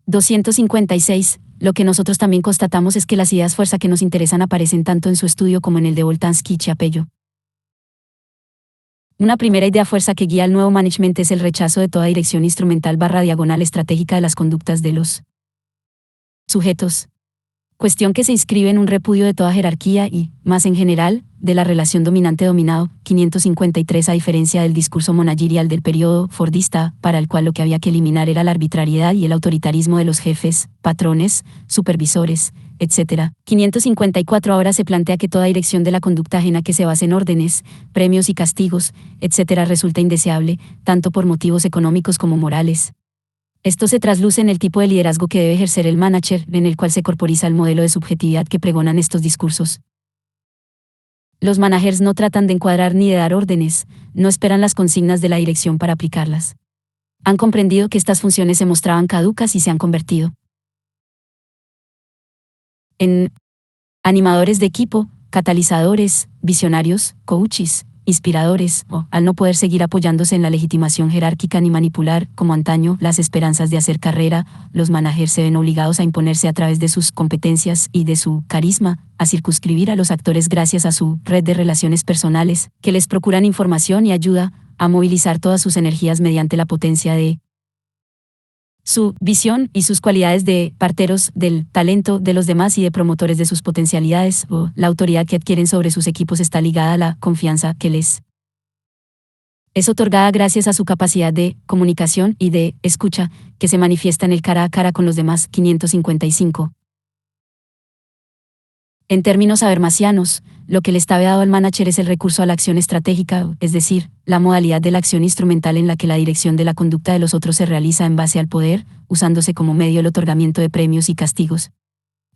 256. Lo que nosotros también constatamos es que las ideas fuerza que nos interesan aparecen tanto en su estudio como en el de Boltanski y Chiapello. Una primera idea fuerza que guía al nuevo management es el rechazo de toda dirección instrumental / estratégica de las conductas de los sujetos. Cuestión que se inscribe en un repudio de toda jerarquía y, más en general, de la relación dominante-dominado. 553. A diferencia del discurso managerial del periodo fordista, para el cual lo que había que eliminar era la arbitrariedad y el autoritarismo de los jefes, patrones, supervisores, etc. 554. Ahora se plantea que toda dirección de la conducta ajena que se base en órdenes, premios y castigos, etc. resulta indeseable, tanto por motivos económicos como morales. Esto se trasluce en el tipo de liderazgo que debe ejercer el manager, en el cual se corporiza el modelo de subjetividad que pregonan estos discursos. Los managers no tratan de encuadrar ni de dar órdenes, no esperan las consignas de la dirección para aplicarlas. Han comprendido que estas funciones se mostraban caducas y se han convertido en animadores de equipo, catalizadores, visionarios, coaches, inspiradores, o, al no poder seguir apoyándose en la legitimación jerárquica ni manipular, como antaño, las esperanzas de hacer carrera, los managers se ven obligados a imponerse a través de sus competencias y de su carisma, a circunscribir a los actores gracias a su red de relaciones personales, que les procuran información y ayuda, a movilizar todas sus energías mediante la potencia de su visión y sus cualidades de parteros del talento de los demás y de promotores de sus potencialidades, o la autoridad que adquieren sobre sus equipos está ligada a la confianza que les es otorgada gracias a su capacidad de comunicación y de escucha, que se manifiesta en el cara a cara con los demás. 555. En términos habermasianos, lo que le está dado al manager es el recurso a la acción estratégica, es decir, la modalidad de la acción instrumental en la que la dirección de la conducta de los otros se realiza en base al poder, usándose como medio el otorgamiento de premios y castigos.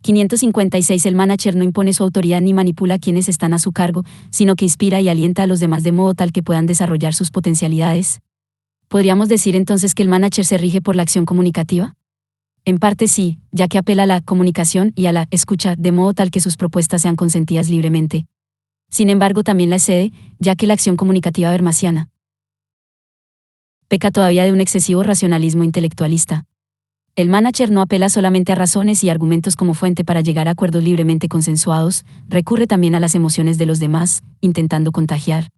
556. El manager no impone su autoridad ni manipula a quienes están a su cargo, sino que inspira y alienta a los demás de modo tal que puedan desarrollar sus potencialidades. ¿Podríamos decir entonces que el manager se rige por la acción comunicativa? En parte sí, ya que apela a la comunicación y a la escucha de modo tal que sus propuestas sean consentidas libremente. Sin embargo, también la excede, ya que la acción comunicativa habermasiana peca todavía de un excesivo racionalismo intelectualista. El manager no apela solamente a razones y argumentos como fuente para llegar a acuerdos libremente consensuados, recurre también a las emociones de los demás, intentando contagiar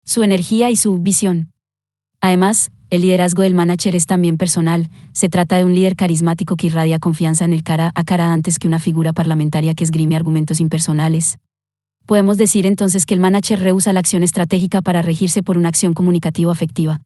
su energía y su visión. Además, el liderazgo del manager es también personal, se trata de un líder carismático que irradia confianza en el cara a cara antes que una figura parlamentaria que esgrime argumentos impersonales. Podemos decir entonces que el manager rehúsa la acción estratégica para regirse por una acción comunicativo-afectiva.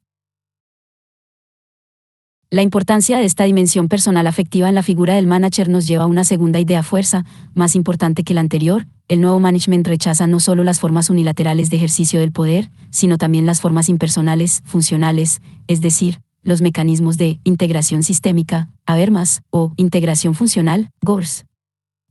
La importancia de esta dimensión personal afectiva en la figura del manager nos lleva a una segunda idea fuerza, más importante que la anterior. El nuevo management rechaza no solo las formas unilaterales de ejercicio del poder, sino también las formas impersonales, funcionales, es decir, los mecanismos de integración sistémica, habermas, o integración funcional, GORS.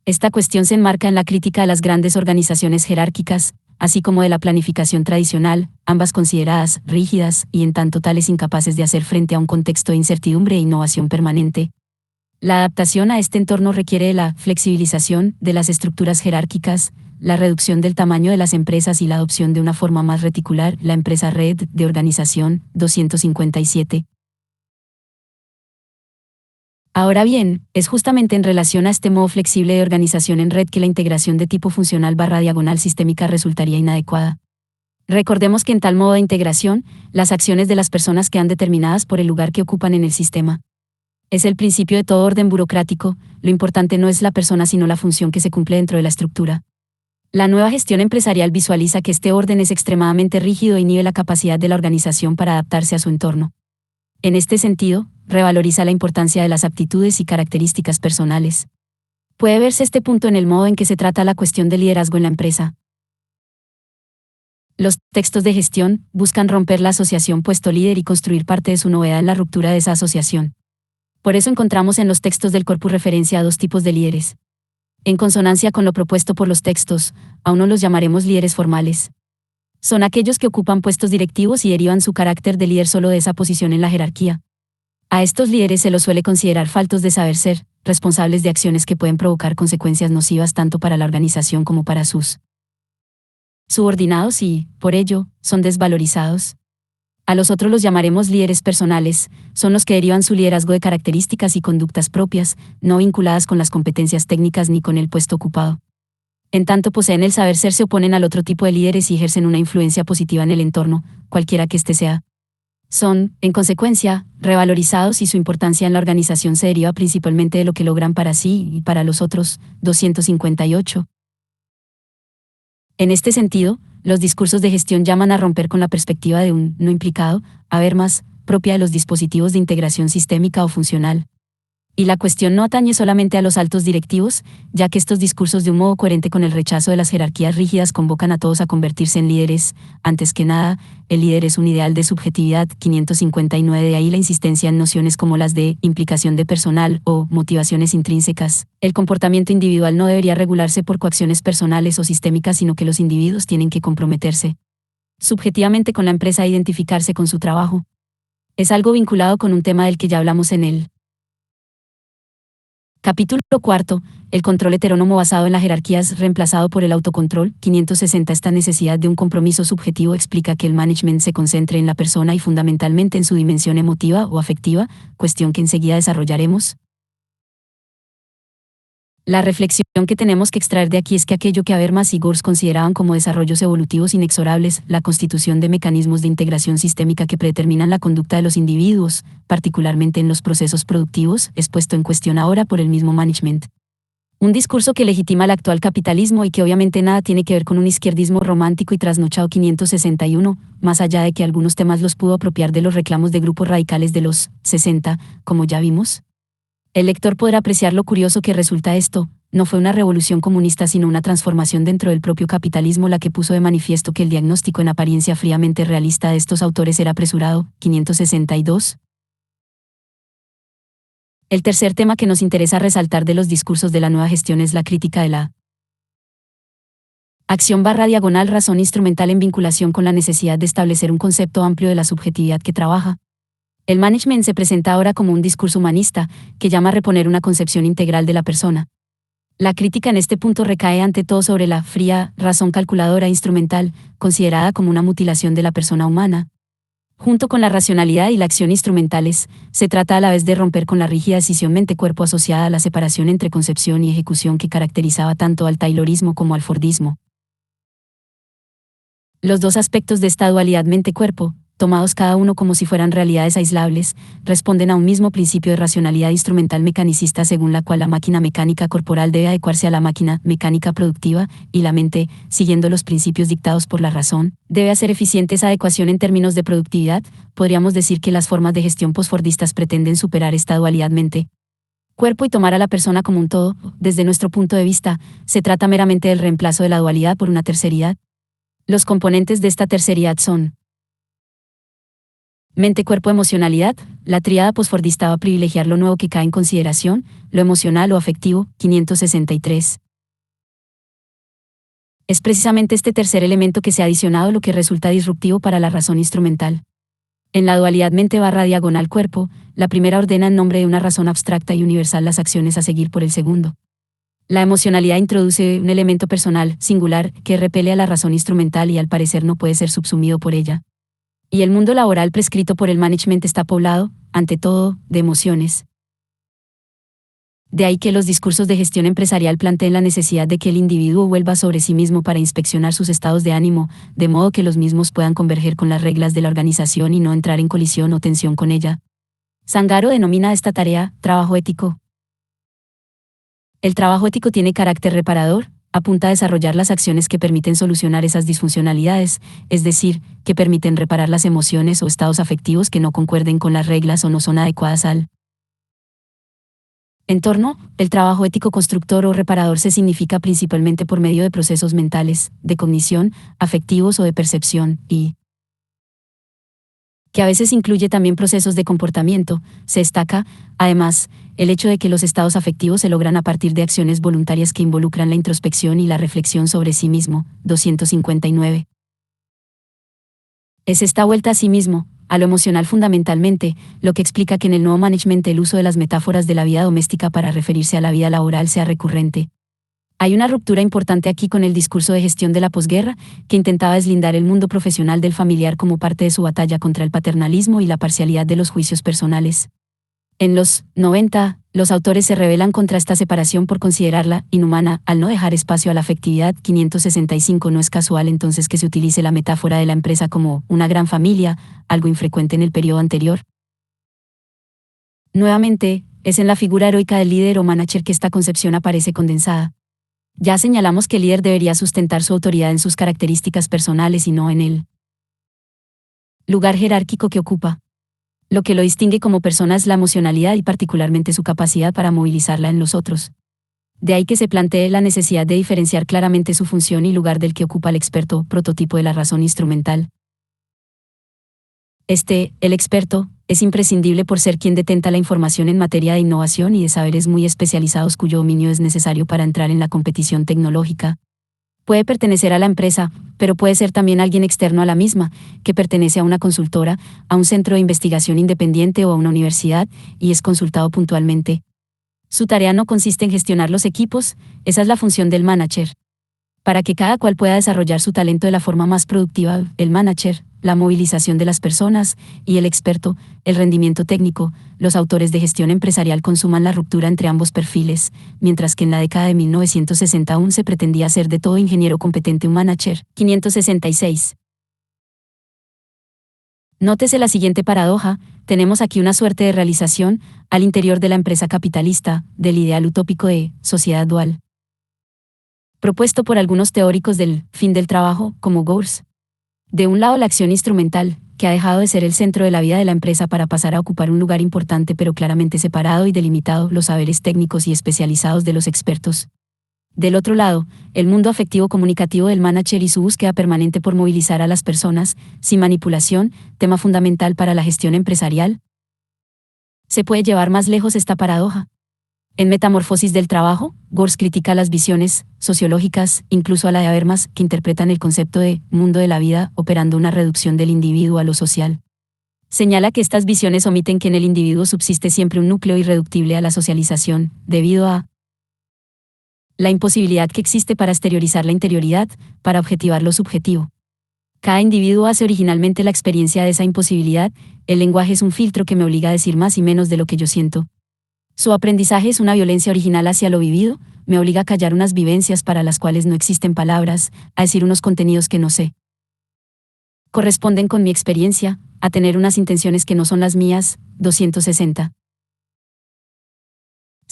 Esta cuestión se enmarca en la crítica de las grandes organizaciones jerárquicas, así como de la planificación tradicional, ambas consideradas rígidas y en tanto tales incapaces de hacer frente a un contexto de incertidumbre e innovación permanente. La adaptación a este entorno requiere de la flexibilización de las estructuras jerárquicas, la reducción del tamaño de las empresas y la adopción de una forma más reticular, la empresa red de organización. 257. Ahora bien, es justamente en relación a este modo flexible de organización en red que la integración de tipo funcional/diagonal sistémica resultaría inadecuada. Recordemos que en tal modo de integración, las acciones de las personas quedan determinadas por el lugar que ocupan en el sistema. Es el principio de todo orden burocrático, lo importante no es la persona sino la función que se cumple dentro de la estructura. La nueva gestión empresarial visualiza que este orden es extremadamente rígido e inhibe la capacidad de la organización para adaptarse a su entorno. En este sentido, revaloriza la importancia de las aptitudes y características personales. Puede verse este punto en el modo en que se trata la cuestión de liderazgo en la empresa. Los textos de gestión buscan romper la asociación puesto líder y construir parte de su novedad en la ruptura de esa asociación. Por eso encontramos en los textos del corpus referencia a dos tipos de líderes. En consonancia con lo propuesto por los textos, a uno los llamaremos líderes formales. Son aquellos que ocupan puestos directivos y derivan su carácter de líder solo de esa posición en la jerarquía. A estos líderes se los suele considerar faltos de saber ser, responsables de acciones que pueden provocar consecuencias nocivas tanto para la organización como para sus subordinados y, por ello, son desvalorizados. A los otros los llamaremos líderes personales, son los que derivan su liderazgo de características y conductas propias, no vinculadas con las competencias técnicas ni con el puesto ocupado. En tanto poseen el saber ser, se oponen al otro tipo de líderes y ejercen una influencia positiva en el entorno, cualquiera que éste sea. Son, en consecuencia, revalorizados y su importancia en la organización se deriva principalmente de lo que logran para sí y para los otros. 258. En este sentido, los discursos de gestión llaman a romper con la perspectiva de un no implicado, habermas, propia de los dispositivos de integración sistémica o funcional. Y la cuestión no atañe solamente a los altos directivos, ya que estos discursos de un modo coherente con el rechazo de las jerarquías rígidas convocan a todos a convertirse en líderes. Antes que nada, el líder es un ideal de subjetividad. 559. De ahí la insistencia en nociones como las de implicación de personal o motivaciones intrínsecas. El comportamiento individual no debería regularse por coacciones personales o sistémicas, sino que los individuos tienen que comprometerse subjetivamente con la empresa e identificarse con su trabajo. Es algo vinculado con un tema del que ya hablamos en el Capítulo cuarto. El control heterónomo basado en la jerarquía es reemplazado por el autocontrol. 560. Esta necesidad de un compromiso subjetivo explica que el management se concentre en la persona y fundamentalmente en su dimensión emotiva o afectiva, cuestión que enseguida desarrollaremos. La reflexión que tenemos que extraer de aquí es que aquello que Habermas y Gortz consideraban como desarrollos evolutivos inexorables, la constitución de mecanismos de integración sistémica que predeterminan la conducta de los individuos, particularmente en los procesos productivos, es puesto en cuestión ahora por el mismo management. Un discurso que legitima el actual capitalismo y que obviamente nada tiene que ver con un izquierdismo romántico y trasnochado. 561, más allá de que algunos temas los pudo apropiar de los reclamos de grupos radicales de los 60, como ya vimos. El lector podrá apreciar lo curioso que resulta esto. No fue una revolución comunista sino una transformación dentro del propio capitalismo la que puso de manifiesto que el diagnóstico en apariencia fríamente realista de estos autores era apresurado. 562. El tercer tema que nos interesa resaltar de los discursos de la nueva gestión es la crítica de la acción / razón instrumental en vinculación con la necesidad de establecer un concepto amplio de la subjetividad que trabaja. El management se presenta ahora como un discurso humanista, que llama a reponer una concepción integral de la persona. La crítica en este punto recae ante todo sobre la fría razón calculadora instrumental, considerada como una mutilación de la persona humana. Junto con la racionalidad y la acción instrumentales, se trata a la vez de romper con la rígida decisión mente-cuerpo asociada a la separación entre concepción y ejecución que caracterizaba tanto al taylorismo como al fordismo. Los dos aspectos de esta dualidad mente-cuerpo, tomados cada uno como si fueran realidades aislables, responden a un mismo principio de racionalidad instrumental mecanicista según la cual la máquina mecánica corporal debe adecuarse a la máquina mecánica productiva, y la mente, siguiendo los principios dictados por la razón, debe hacer eficiente esa adecuación en términos de productividad. Podríamos decir que las formas de gestión posfordistas pretenden superar esta dualidad mente-cuerpo y tomar a la persona como un todo. Desde nuestro punto de vista, se trata meramente del reemplazo de la dualidad por una terceridad. Los componentes de esta terceridad son mente, cuerpo, emocionalidad. La tríada posfordista va a privilegiar lo nuevo que cae en consideración, lo emocional o afectivo. 563. Es precisamente este tercer elemento que se ha adicionado lo que resulta disruptivo para la razón instrumental. En la dualidad mente / cuerpo, la primera ordena en nombre de una razón abstracta y universal las acciones a seguir por el segundo. La emocionalidad introduce un elemento personal, singular, que repele a la razón instrumental y al parecer no puede ser subsumido por ella. Y el mundo laboral prescrito por el management está poblado, ante todo, de emociones. De ahí que los discursos de gestión empresarial planteen la necesidad de que el individuo vuelva sobre sí mismo para inspeccionar sus estados de ánimo, de modo que los mismos puedan converger con las reglas de la organización y no entrar en colisión o tensión con ella. Zangaro denomina esta tarea trabajo ético. El trabajo ético tiene carácter reparador, apunta a desarrollar las acciones que permiten solucionar esas disfuncionalidades, es decir, que permiten reparar las emociones o estados afectivos que no concuerden con las reglas o no son adecuadas al entorno. El trabajo ético constructor o reparador se significa principalmente por medio de procesos mentales, de cognición, afectivos o de percepción, y que a veces incluye también procesos de comportamiento. Se destaca, además, el hecho de que los estados afectivos se logran a partir de acciones voluntarias que involucran la introspección y la reflexión sobre sí mismo. 259. Es esta vuelta a sí mismo, a lo emocional fundamentalmente, lo que explica que en el nuevo management el uso de las metáforas de la vida doméstica para referirse a la vida laboral sea recurrente. Hay una ruptura importante aquí con el discurso de gestión de la posguerra, que intentaba deslindar el mundo profesional del familiar como parte de su batalla contra el paternalismo y la parcialidad de los juicios personales. En los 90, los autores se rebelan contra esta separación por considerarla inhumana, al no dejar espacio a la afectividad. 565. No es casual entonces que se utilice la metáfora de la empresa como una gran familia, algo infrecuente en el periodo anterior. Nuevamente, es en la figura heroica del líder o manager que esta concepción aparece condensada. Ya señalamos que el líder debería sustentar su autoridad en sus características personales y no en el lugar jerárquico que ocupa. Lo que lo distingue como persona es la emocionalidad y particularmente su capacidad para movilizarla en los otros. De ahí que se plantee la necesidad de diferenciar claramente su función y lugar del que ocupa el experto, prototipo de la razón instrumental. El experto, es imprescindible por ser quien detenta la información en materia de innovación y de saberes muy especializados cuyo dominio es necesario para entrar en la competición tecnológica. Puede pertenecer a la empresa, pero puede ser también alguien externo a la misma, que pertenece a una consultora, a un centro de investigación independiente o a una universidad, y es consultado puntualmente. Su tarea no consiste en gestionar los equipos, esa es la función del manager. Para que cada cual pueda desarrollar su talento de la forma más productiva, el manager, la movilización de las personas, y el experto, el rendimiento técnico, los autores de gestión empresarial consuman la ruptura entre ambos perfiles, mientras que en la década de 1960 aún se pretendía hacer de todo ingeniero competente un manager. 566. Nótese la siguiente paradoja, tenemos aquí una suerte de realización, al interior de la empresa capitalista, del ideal utópico de sociedad dual, propuesto por algunos teóricos del fin del trabajo, como Gowers. De un lado la acción instrumental, que ha dejado de ser el centro de la vida de la empresa para pasar a ocupar un lugar importante pero claramente separado y delimitado, los saberes técnicos y especializados de los expertos. Del otro lado, el mundo afectivo comunicativo del manager y su búsqueda permanente por movilizar a las personas, sin manipulación, tema fundamental para la gestión empresarial. ¿Se puede llevar más lejos esta paradoja? En Metamorfosis del trabajo, Gowers critica las visiones sociológicas, incluso a la de Habermas, que interpretan el concepto de mundo de la vida operando una reducción del individuo a lo social. Señala que estas visiones omiten que en el individuo subsiste siempre un núcleo irreductible a la socialización, debido a la imposibilidad que existe para exteriorizar la interioridad, para objetivar lo subjetivo. Cada individuo hace originalmente la experiencia de esa imposibilidad, el lenguaje es un filtro que me obliga a decir más y menos de lo que yo siento. Su aprendizaje es una violencia original hacia lo vivido, me obliga a callar unas vivencias para las cuales no existen palabras, a decir unos contenidos que no sé corresponden con mi experiencia, a tener unas intenciones que no son las mías. 260.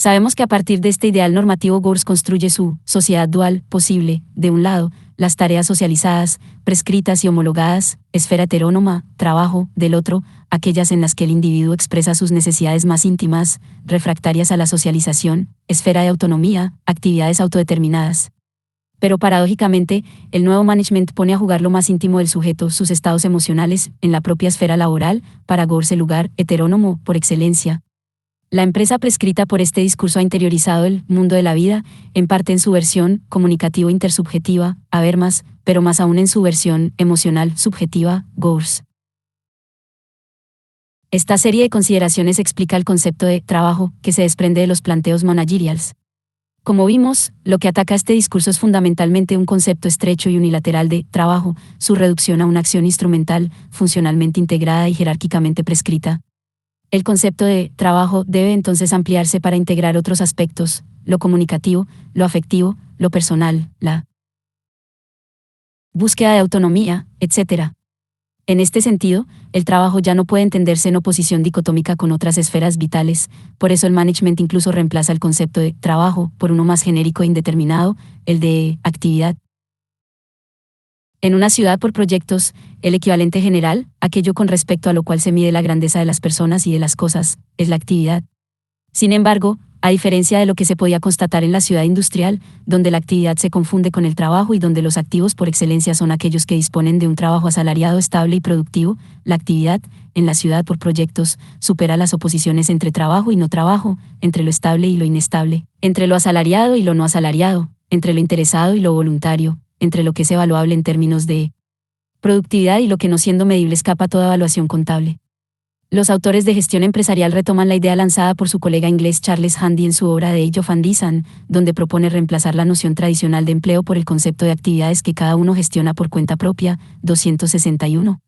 Sabemos que a partir de este ideal normativo Gowers construye su sociedad dual posible, de un lado, las tareas socializadas, prescritas y homologadas, esfera heterónoma, trabajo, del otro, aquellas en las que el individuo expresa sus necesidades más íntimas, refractarias a la socialización, esfera de autonomía, actividades autodeterminadas. Pero paradójicamente, el nuevo management pone a jugar lo más íntimo del sujeto, sus estados emocionales, en la propia esfera laboral, para Gowers el lugar heterónomo por excelencia. La empresa prescrita por este discurso ha interiorizado el mundo de la vida, en parte en su versión comunicativo intersubjetiva, Habermas, pero más aún en su versión emocional subjetiva, Gowers. Esta serie de consideraciones explica el concepto de trabajo que se desprende de los planteos managerials. Como vimos, lo que ataca este discurso es fundamentalmente un concepto estrecho y unilateral de trabajo, su reducción a una acción instrumental, funcionalmente integrada y jerárquicamente prescrita. El concepto de trabajo debe entonces ampliarse para integrar otros aspectos, lo comunicativo, lo afectivo, lo personal, la búsqueda de autonomía, etc. En este sentido, el trabajo ya no puede entenderse en oposición dicotómica con otras esferas vitales, por eso el management incluso reemplaza el concepto de trabajo por uno más genérico e indeterminado, el de actividad. En una ciudad por proyectos, el equivalente general, aquello con respecto a lo cual se mide la grandeza de las personas y de las cosas, es la actividad. Sin embargo, a diferencia de lo que se podía constatar en la ciudad industrial, donde la actividad se confunde con el trabajo y donde los activos por excelencia son aquellos que disponen de un trabajo asalariado estable y productivo, la actividad, en la ciudad por proyectos, supera las oposiciones entre trabajo y no trabajo, entre lo estable y lo inestable, entre lo asalariado y lo no asalariado, entre lo interesado y lo voluntario, entre lo que es evaluable en términos de productividad y lo que no siendo medible escapa a toda evaluación contable. Los autores de gestión empresarial retoman la idea lanzada por su colega inglés Charles Handy en su obra The Age of Ambition, donde propone reemplazar la noción tradicional de empleo por el concepto de actividades que cada uno gestiona por cuenta propia. 261.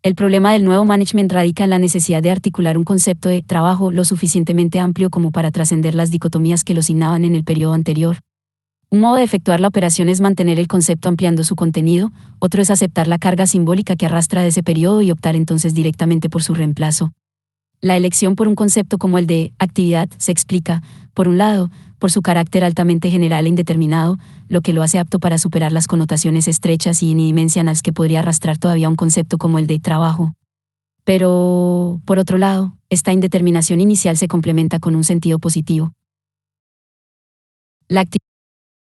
El problema del nuevo management radica en la necesidad de articular un concepto de trabajo lo suficientemente amplio como para trascender las dicotomías que lo signaban en el periodo anterior. Un modo de efectuar la operación es mantener el concepto ampliando su contenido, otro es aceptar la carga simbólica que arrastra de ese periodo y optar entonces directamente por su reemplazo. La elección por un concepto como el de actividad se explica, por un lado, por su carácter altamente general e indeterminado, lo que lo hace apto para superar las connotaciones estrechas y unidimensionales que podría arrastrar todavía un concepto como el de trabajo. Pero, por otro lado, esta indeterminación inicial se complementa con un sentido positivo. La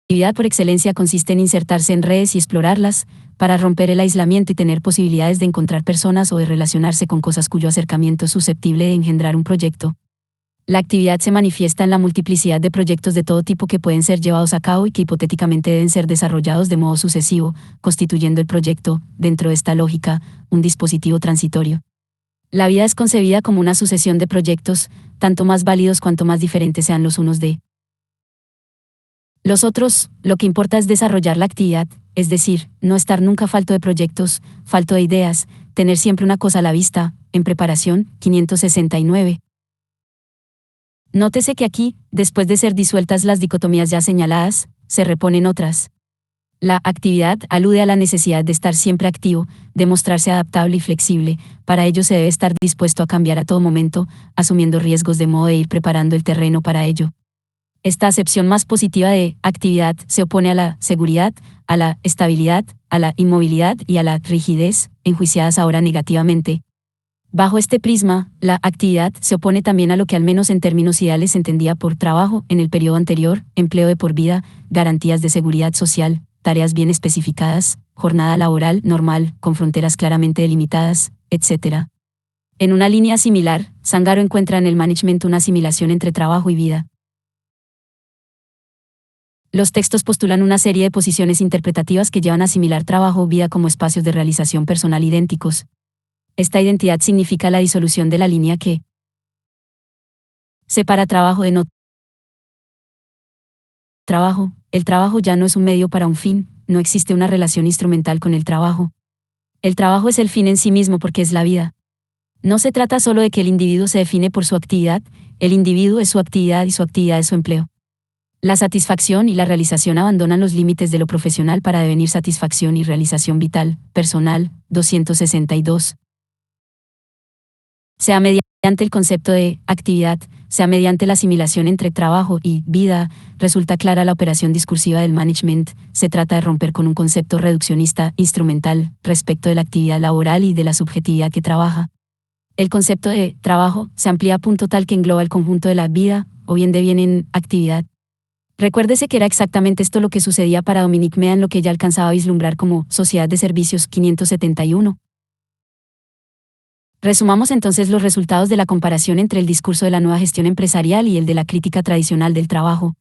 actividad por excelencia consiste en insertarse en redes y explorarlas, para romper el aislamiento y tener posibilidades de encontrar personas o de relacionarse con cosas cuyo acercamiento es susceptible de engendrar un proyecto. La actividad se manifiesta en la multiplicidad de proyectos de todo tipo que pueden ser llevados a cabo y que hipotéticamente deben ser desarrollados de modo sucesivo, constituyendo el proyecto, dentro de esta lógica, un dispositivo transitorio. La vida es concebida como una sucesión de proyectos, tanto más válidos cuanto más diferentes sean los unos de los otros. Lo que importa es desarrollar la actividad, es decir, no estar nunca falto de proyectos, falto de ideas, tener siempre una cosa a la vista, en preparación. 569. Nótese que aquí, después de ser disueltas las dicotomías ya señaladas, se reponen otras. La actividad alude a la necesidad de estar siempre activo, de mostrarse adaptable y flexible. Para ello se debe estar dispuesto a cambiar a todo momento, asumiendo riesgos de modo de ir preparando el terreno para ello. Esta acepción más positiva de actividad se opone a la seguridad, a la estabilidad, a la inmovilidad y a la rigidez, enjuiciadas ahora negativamente. Bajo este prisma, la actividad se opone también a lo que al menos en términos ideales se entendía por trabajo en el periodo anterior: empleo de por vida, garantías de seguridad social, tareas bien especificadas, jornada laboral normal, con fronteras claramente delimitadas, etc. En una línea similar, Zangaro encuentra en el management una asimilación entre trabajo y vida. Los textos postulan una serie de posiciones interpretativas que llevan a asimilar trabajo o vida como espacios de realización personal idénticos. Esta identidad significa la disolución de la línea que separa trabajo de no trabajo. El trabajo ya no es un medio para un fin, no existe una relación instrumental con el trabajo. El trabajo es el fin en sí mismo porque es la vida. No se trata solo de que el individuo se define por su actividad, el individuo es su actividad y su actividad es su empleo. La satisfacción y la realización abandonan los límites de lo profesional para devenir satisfacción y realización vital, personal. 262. Sea mediante el concepto de actividad, sea mediante la asimilación entre trabajo y vida, resulta clara la operación discursiva del management. Se trata de romper con un concepto reduccionista, instrumental, respecto de la actividad laboral y de la subjetividad que trabaja. El concepto de trabajo se amplía a punto tal que engloba el conjunto de la vida, o bien de bien en actividad. Recuérdese que era exactamente esto lo que sucedía para Dominique Mea en lo que ella alcanzaba a vislumbrar como sociedad de servicios. 571. Resumamos entonces los resultados de la comparación entre el discurso de la nueva gestión empresarial y el de la crítica tradicional del trabajo.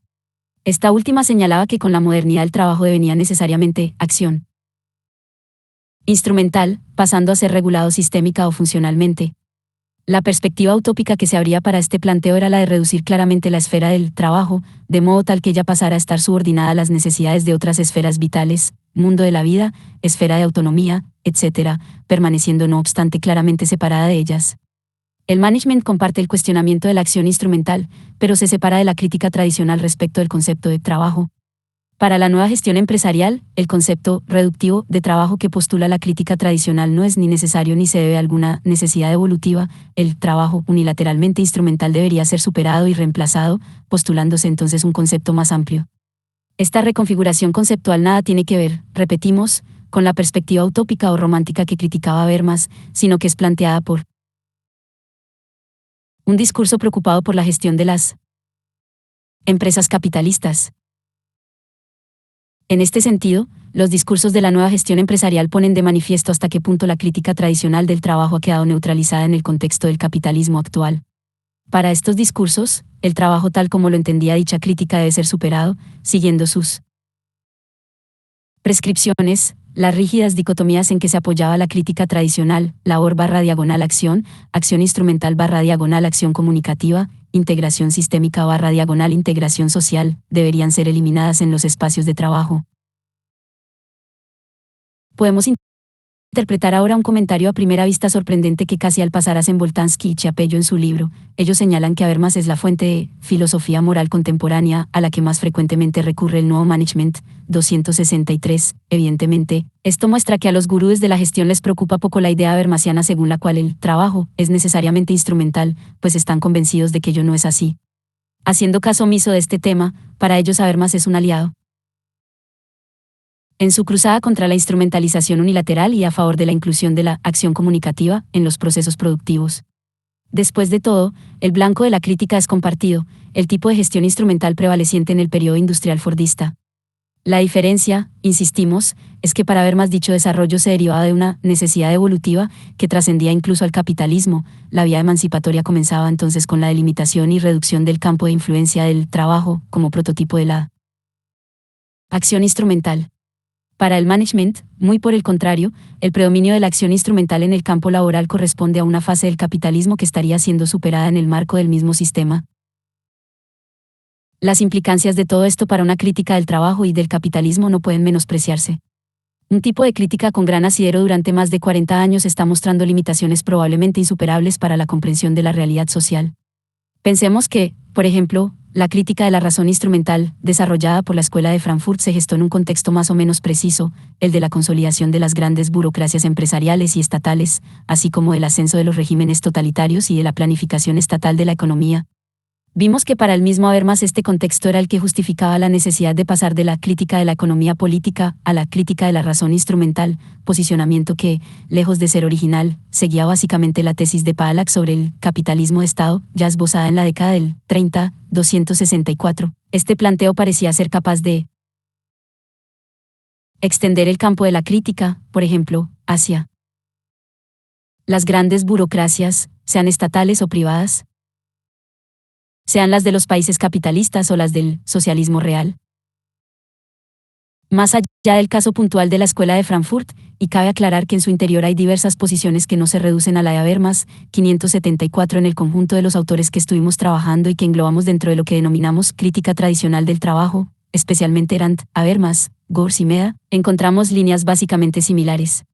Esta última señalaba que con la modernidad el trabajo devenía necesariamente acción instrumental, pasando a ser regulado sistémica o funcionalmente. La perspectiva utópica que se abría para este planteo era la de reducir claramente la esfera del trabajo, de modo tal que ella pasara a estar subordinada a las necesidades de otras esferas vitales, mundo de la vida, esfera de autonomía, etc., permaneciendo no obstante claramente separada de ellas. El management comparte el cuestionamiento de la acción instrumental, pero se separa de la crítica tradicional respecto del concepto de trabajo. Para la nueva gestión empresarial, el concepto reductivo de trabajo que postula la crítica tradicional no es ni necesario ni se debe a alguna necesidad evolutiva. El trabajo unilateralmente instrumental debería ser superado y reemplazado, postulándose entonces un concepto más amplio. Esta reconfiguración conceptual nada tiene que ver, repetimos, con la perspectiva utópica o romántica que criticaba Habermas, sino que es planteada por un discurso preocupado por la gestión de las empresas capitalistas. En este sentido, los discursos de la nueva gestión empresarial ponen de manifiesto hasta qué punto la crítica tradicional del trabajo ha quedado neutralizada en el contexto del capitalismo actual. Para estos discursos, el trabajo tal como lo entendía dicha crítica debe ser superado, siguiendo sus prescripciones, las rígidas dicotomías en que se apoyaba la crítica tradicional: labor/acción, acción instrumental/acción comunicativa, integración sistémica/integración social, deberían ser eliminadas en los espacios de trabajo. Podemos interpretar ahora un comentario a primera vista sorprendente que casi al pasar hacen Boltanski y Chiapello en su libro. Ellos señalan que Habermas es la fuente de filosofía moral contemporánea a la que más frecuentemente recurre el nuevo management. 263. Evidentemente, esto muestra que a los gurúes de la gestión les preocupa poco la idea habermasiana según la cual el trabajo es necesariamente instrumental, pues están convencidos de que ello no es así. Haciendo caso omiso de este tema, para ellos Habermas es un aliado en su cruzada contra la instrumentalización unilateral y a favor de la inclusión de la acción comunicativa en los procesos productivos. Después de todo, el blanco de la crítica es compartido, el tipo de gestión instrumental prevaleciente en el periodo industrial fordista. La diferencia, insistimos, es que para Habermas dicho desarrollo se derivaba de una necesidad evolutiva que trascendía incluso al capitalismo. La vía emancipatoria comenzaba entonces con la delimitación y reducción del campo de influencia del trabajo como prototipo de la acción instrumental. Para el management, muy por el contrario, el predominio de la acción instrumental en el campo laboral corresponde a una fase del capitalismo que estaría siendo superada en el marco del mismo sistema. Las implicancias de todo esto para una crítica del trabajo y del capitalismo no pueden menospreciarse. Un tipo de crítica con gran asidero durante más de 40 años está mostrando limitaciones probablemente insuperables para la comprensión de la realidad social. Pensemos que, por ejemplo, la crítica de la razón instrumental, desarrollada por la Escuela de Frankfurt, se gestó en un contexto más o menos preciso, el de la consolidación de las grandes burocracias empresariales y estatales, así como el ascenso de los regímenes totalitarios y de la planificación estatal de la economía. Vimos que para el mismo Habermas este contexto era el que justificaba la necesidad de pasar de la crítica de la economía política a la crítica de la razón instrumental, posicionamiento que, lejos de ser original, seguía básicamente la tesis de Pollack sobre el capitalismo de Estado, ya esbozada en la década del 264. Este planteo parecía ser capaz de extender el campo de la crítica, por ejemplo, hacia las grandes burocracias, sean estatales o privadas, sean las de los países capitalistas o las del socialismo real. Más allá del caso puntual de la Escuela de Frankfurt, y cabe aclarar que en su interior hay diversas posiciones que no se reducen a la de Habermas, 574 en el conjunto de los autores que estuvimos trabajando y que englobamos dentro de lo que denominamos crítica tradicional del trabajo, especialmente Arendt, Habermas, Gorz y Meda, encontramos líneas básicamente similares.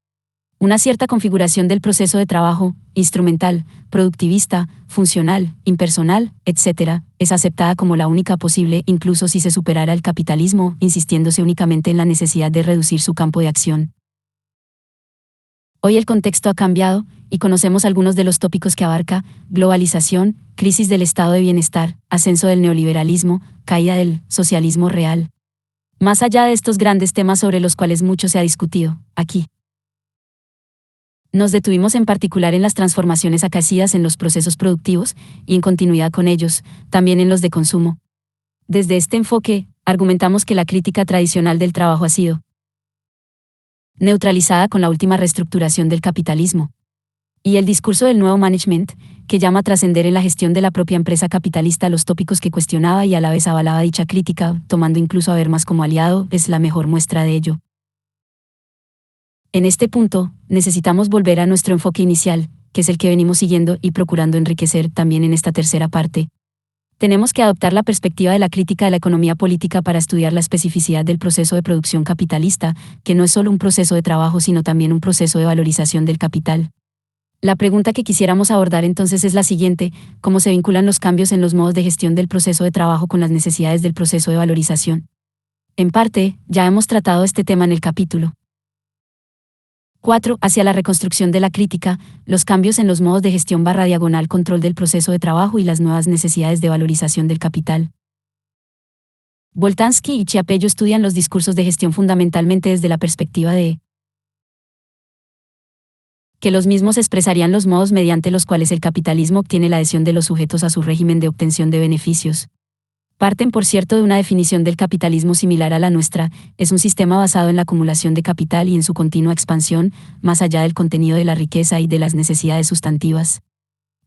Una cierta configuración del proceso de trabajo, instrumental, productivista, funcional, impersonal, etc., es aceptada como la única posible incluso si se superara el capitalismo, insistiéndose únicamente en la necesidad de reducir su campo de acción. Hoy el contexto ha cambiado, y conocemos algunos de los tópicos que abarca: globalización, crisis del estado de bienestar, ascenso del neoliberalismo, caída del socialismo real. Más allá de estos grandes temas sobre los cuales mucho se ha discutido, aquí nos detuvimos en particular en las transformaciones acaecidas en los procesos productivos, y en continuidad con ellos, también en los de consumo. Desde este enfoque, argumentamos que la crítica tradicional del trabajo ha sido neutralizada con la última reestructuración del capitalismo. Y el discurso del nuevo management, que llama a trascender en la gestión de la propia empresa capitalista los tópicos que cuestionaba y a la vez avalaba dicha crítica, tomando incluso a Habermas como aliado, es la mejor muestra de ello. En este punto, necesitamos volver a nuestro enfoque inicial, que es el que venimos siguiendo y procurando enriquecer también en esta tercera parte. Tenemos que adoptar la perspectiva de la crítica de la economía política para estudiar la especificidad del proceso de producción capitalista, que no es solo un proceso de trabajo sino también un proceso de valorización del capital. La pregunta que quisiéramos abordar entonces es la siguiente: ¿cómo se vinculan los cambios en los modos de gestión del proceso de trabajo con las necesidades del proceso de valorización? En parte, ya hemos tratado este tema en el capítulo 4. Hacia la reconstrucción de la crítica, los cambios en los modos de gestión / control del proceso de trabajo y las nuevas necesidades de valorización del capital. Boltanski y Chiapello estudian los discursos de gestión fundamentalmente desde la perspectiva de que los mismos expresarían los modos mediante los cuales el capitalismo obtiene la adhesión de los sujetos a su régimen de obtención de beneficios. Parten, por cierto, de una definición del capitalismo similar a la nuestra: es un sistema basado en la acumulación de capital y en su continua expansión, más allá del contenido de la riqueza y de las necesidades sustantivas.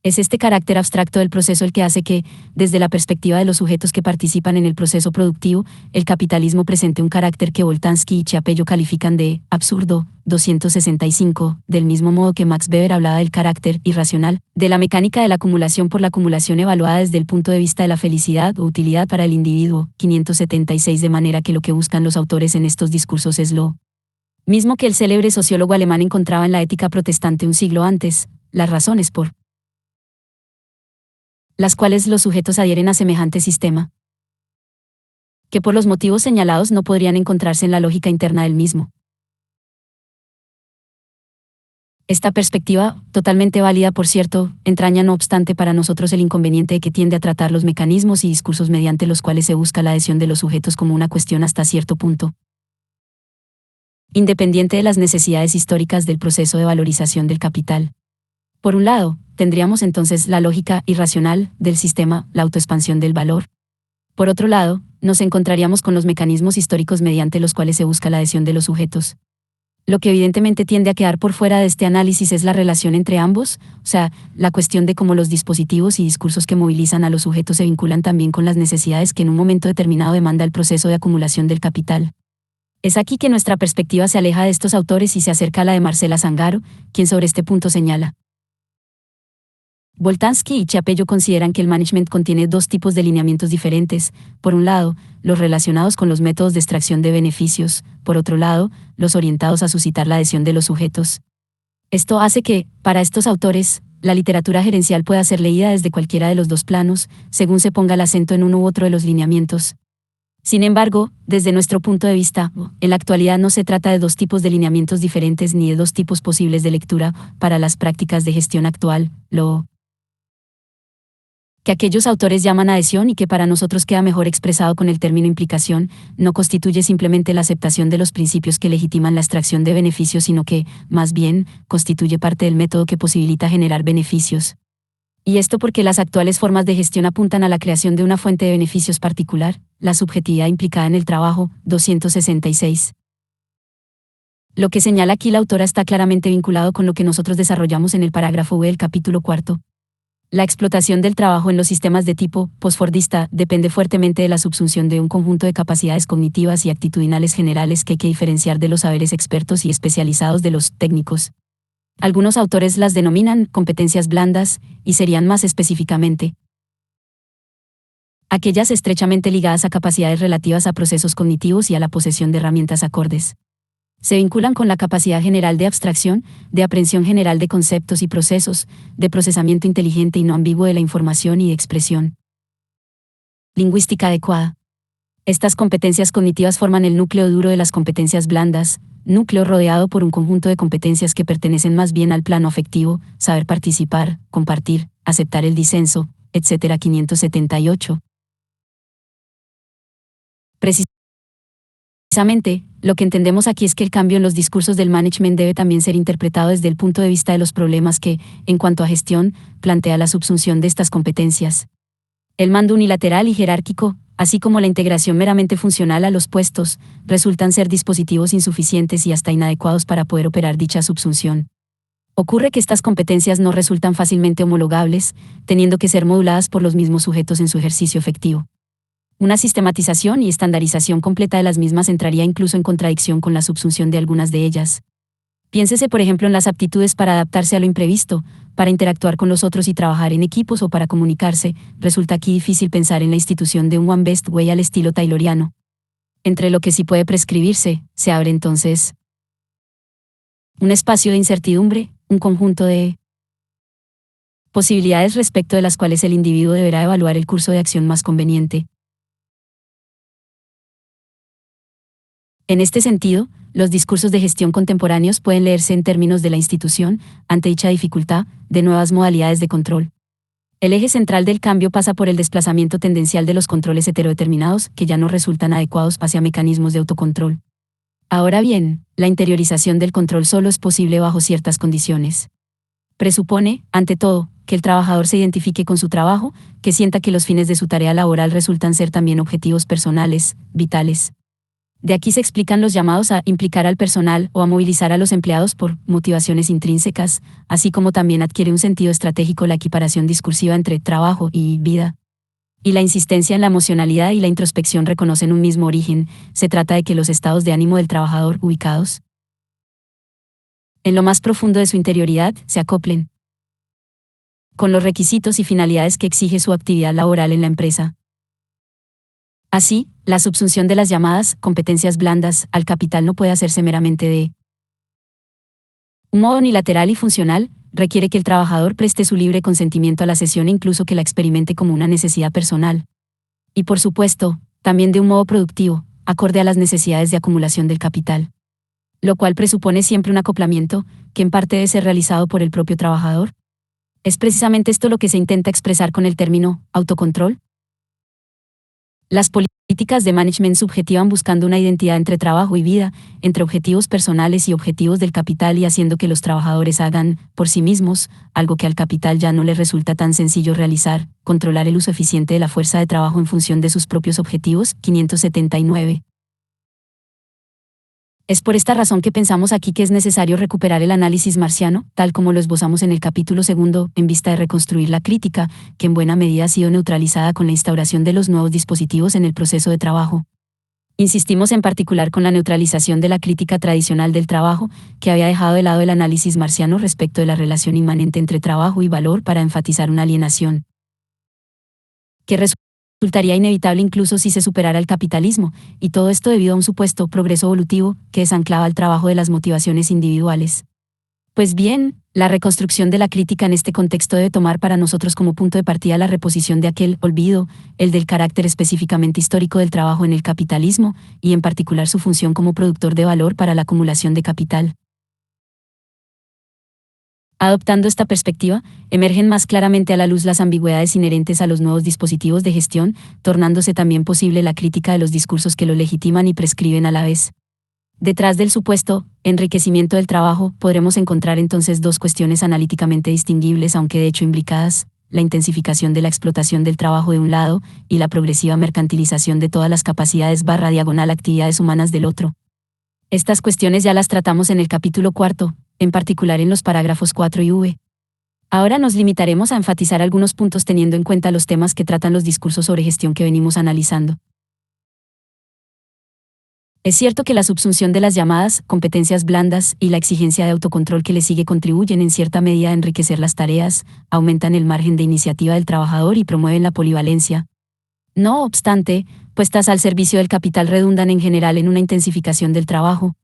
Es este carácter abstracto del proceso el que hace que, desde la perspectiva de los sujetos que participan en el proceso productivo, el capitalismo presente un carácter que Boltanski y Chiapello califican de absurdo. 265, del mismo modo que Max Weber hablaba del carácter irracional de la mecánica de la acumulación por la acumulación evaluada desde el punto de vista de la felicidad o utilidad para el individuo. 576. De manera que lo que buscan los autores en estos discursos es lo mismo que el célebre sociólogo alemán encontraba en la Ética protestante un siglo antes: las razones por las cuales los sujetos adhieren a semejante sistema, que por los motivos señalados no podrían encontrarse en la lógica interna del mismo. Esta perspectiva, totalmente válida por cierto, entraña no obstante para nosotros el inconveniente de que tiende a tratar los mecanismos y discursos mediante los cuales se busca la adhesión de los sujetos como una cuestión hasta cierto punto independiente de las necesidades históricas del proceso de valorización del capital. Por un lado, tendríamos entonces la lógica irracional del sistema, la autoexpansión del valor. Por otro lado, nos encontraríamos con los mecanismos históricos mediante los cuales se busca la adhesión de los sujetos. Lo que evidentemente tiende a quedar por fuera de este análisis es la relación entre ambos, o sea, la cuestión de cómo los dispositivos y discursos que movilizan a los sujetos se vinculan también con las necesidades que en un momento determinado demanda el proceso de acumulación del capital. Es aquí que nuestra perspectiva se aleja de estos autores y se acerca a la de Marcela Zangaro, quien sobre este punto señala. Boltanski y Chiapello consideran que el management contiene dos tipos de lineamientos diferentes. Por un lado, los relacionados con los métodos de extracción de beneficios, por otro lado, los orientados a suscitar la adhesión de los sujetos. Esto hace que, para estos autores, la literatura gerencial pueda ser leída desde cualquiera de los dos planos, según se ponga el acento en uno u otro de los lineamientos. Sin embargo, desde nuestro punto de vista, en la actualidad no se trata de dos tipos de lineamientos diferentes ni de dos tipos posibles de lectura para las prácticas de gestión actual, lo que aquellos autores llaman adhesión y que para nosotros queda mejor expresado con el término implicación, no constituye simplemente la aceptación de los principios que legitiman la extracción de beneficios, sino que, más bien, constituye parte del método que posibilita generar beneficios. Y esto porque las actuales formas de gestión apuntan a la creación de una fuente de beneficios particular, la subjetividad implicada en el trabajo, 266. Lo que señala aquí la autora está claramente vinculado con lo que nosotros desarrollamos en el parágrafo B del capítulo 4. La explotación del trabajo en los sistemas de tipo postfordista depende fuertemente de la subsunción de un conjunto de capacidades cognitivas y actitudinales generales que hay que diferenciar de los saberes expertos y especializados de los técnicos. Algunos autores las denominan competencias blandas, y serían más específicamente aquellas estrechamente ligadas a capacidades relativas a procesos cognitivos y a la posesión de herramientas acordes. Se vinculan con la capacidad general de abstracción, de aprehensión general de conceptos y procesos, de procesamiento inteligente y no ambiguo de la información y de expresión lingüística adecuada. Estas competencias cognitivas forman el núcleo duro de las competencias blandas, núcleo rodeado por un conjunto de competencias que pertenecen más bien al plano afectivo, saber participar, compartir, aceptar el disenso, etc. 578. Precisamente, lo que entendemos aquí es que el cambio en los discursos del management debe también ser interpretado desde el punto de vista de los problemas que, en cuanto a gestión, plantea la subsunción de estas competencias. El mando unilateral y jerárquico, así como la integración meramente funcional a los puestos, resultan ser dispositivos insuficientes y hasta inadecuados para poder operar dicha subsunción. Ocurre que estas competencias no resultan fácilmente homologables, teniendo que ser moduladas por los mismos sujetos en su ejercicio efectivo. Una sistematización y estandarización completa de las mismas entraría incluso en contradicción con la subsunción de algunas de ellas. Piénsese por ejemplo en las aptitudes para adaptarse a lo imprevisto, para interactuar con los otros y trabajar en equipos o para comunicarse. Resulta aquí difícil pensar en la institución de un One Best Way al estilo tayloriano. Entre lo que sí puede prescribirse, se abre entonces un espacio de incertidumbre, un conjunto de posibilidades respecto de las cuales el individuo deberá evaluar el curso de acción más conveniente. En este sentido, los discursos de gestión contemporáneos pueden leerse en términos de la institución, ante dicha dificultad, de nuevas modalidades de control. El eje central del cambio pasa por el desplazamiento tendencial de los controles heterodeterminados, que ya no resultan adecuados hacia mecanismos de autocontrol. Ahora bien, la interiorización del control solo es posible bajo ciertas condiciones. Presupone, ante todo, que el trabajador se identifique con su trabajo, que sienta que los fines de su tarea laboral resultan ser también objetivos personales, vitales. De aquí se explican los llamados a implicar al personal o a movilizar a los empleados por motivaciones intrínsecas, así como también adquiere un sentido estratégico la equiparación discursiva entre trabajo y vida. Y la insistencia en la emocionalidad y la introspección reconocen un mismo origen. Se trata de que los estados de ánimo del trabajador ubicados en lo más profundo de su interioridad se acoplen con los requisitos y finalidades que exige su actividad laboral en la empresa. Así, la subsunción de las llamadas competencias blandas al capital no puede hacerse meramente de un modo unilateral y funcional, requiere que el trabajador preste su libre consentimiento a la cesión e incluso que la experimente como una necesidad personal. Y por supuesto, también de un modo productivo, acorde a las necesidades de acumulación del capital. Lo cual presupone siempre un acoplamiento, que en parte debe ser realizado por el propio trabajador. ¿Es precisamente esto lo que se intenta expresar con el término autocontrol? Las políticas de management subjetivan buscando una identidad entre trabajo y vida, entre objetivos personales y objetivos del capital y haciendo que los trabajadores hagan, por sí mismos, algo que al capital ya no les resulta tan sencillo realizar, controlar el uso eficiente de la fuerza de trabajo en función de sus propios objetivos. 579. Es por esta razón que pensamos aquí que es necesario recuperar el análisis marciano, tal como lo esbozamos en el capítulo 2, en vista de reconstruir la crítica, que en buena medida ha sido neutralizada con la instauración de los nuevos dispositivos en el proceso de trabajo. Insistimos en particular con la neutralización de la crítica tradicional del trabajo, que había dejado de lado el análisis marciano respecto de la relación inmanente entre trabajo y valor para enfatizar una alienación que resultaría inevitable incluso si se superara el capitalismo, y todo esto debido a un supuesto progreso evolutivo que desanclaba el trabajo de las motivaciones individuales. Pues bien, la reconstrucción de la crítica en este contexto debe tomar para nosotros como punto de partida la reposición de aquel olvido, el del carácter específicamente histórico del trabajo en el capitalismo, y en particular su función como productor de valor para la acumulación de capital. Adoptando esta perspectiva, emergen más claramente a la luz las ambigüedades inherentes a los nuevos dispositivos de gestión, tornándose también posible la crítica de los discursos que lo legitiman y prescriben a la vez. Detrás del supuesto enriquecimiento del trabajo, podremos encontrar entonces dos cuestiones analíticamente distinguibles, aunque de hecho imbricadas: la intensificación de la explotación del trabajo de un lado, y la progresiva mercantilización de todas las capacidades / diagonal actividades humanas del otro. Estas cuestiones ya las tratamos en el capítulo 4, en particular en los parágrafos 4 y v. Ahora nos limitaremos a enfatizar algunos puntos teniendo en cuenta los temas que tratan los discursos sobre gestión que venimos analizando. Es cierto que la subsunción de las llamadas competencias blandas y la exigencia de autocontrol que le sigue contribuyen en cierta medida a enriquecer las tareas, aumentan el margen de iniciativa del trabajador y promueven la polivalencia. No obstante, puestas al servicio del capital redundan en general en una intensificación del trabajo.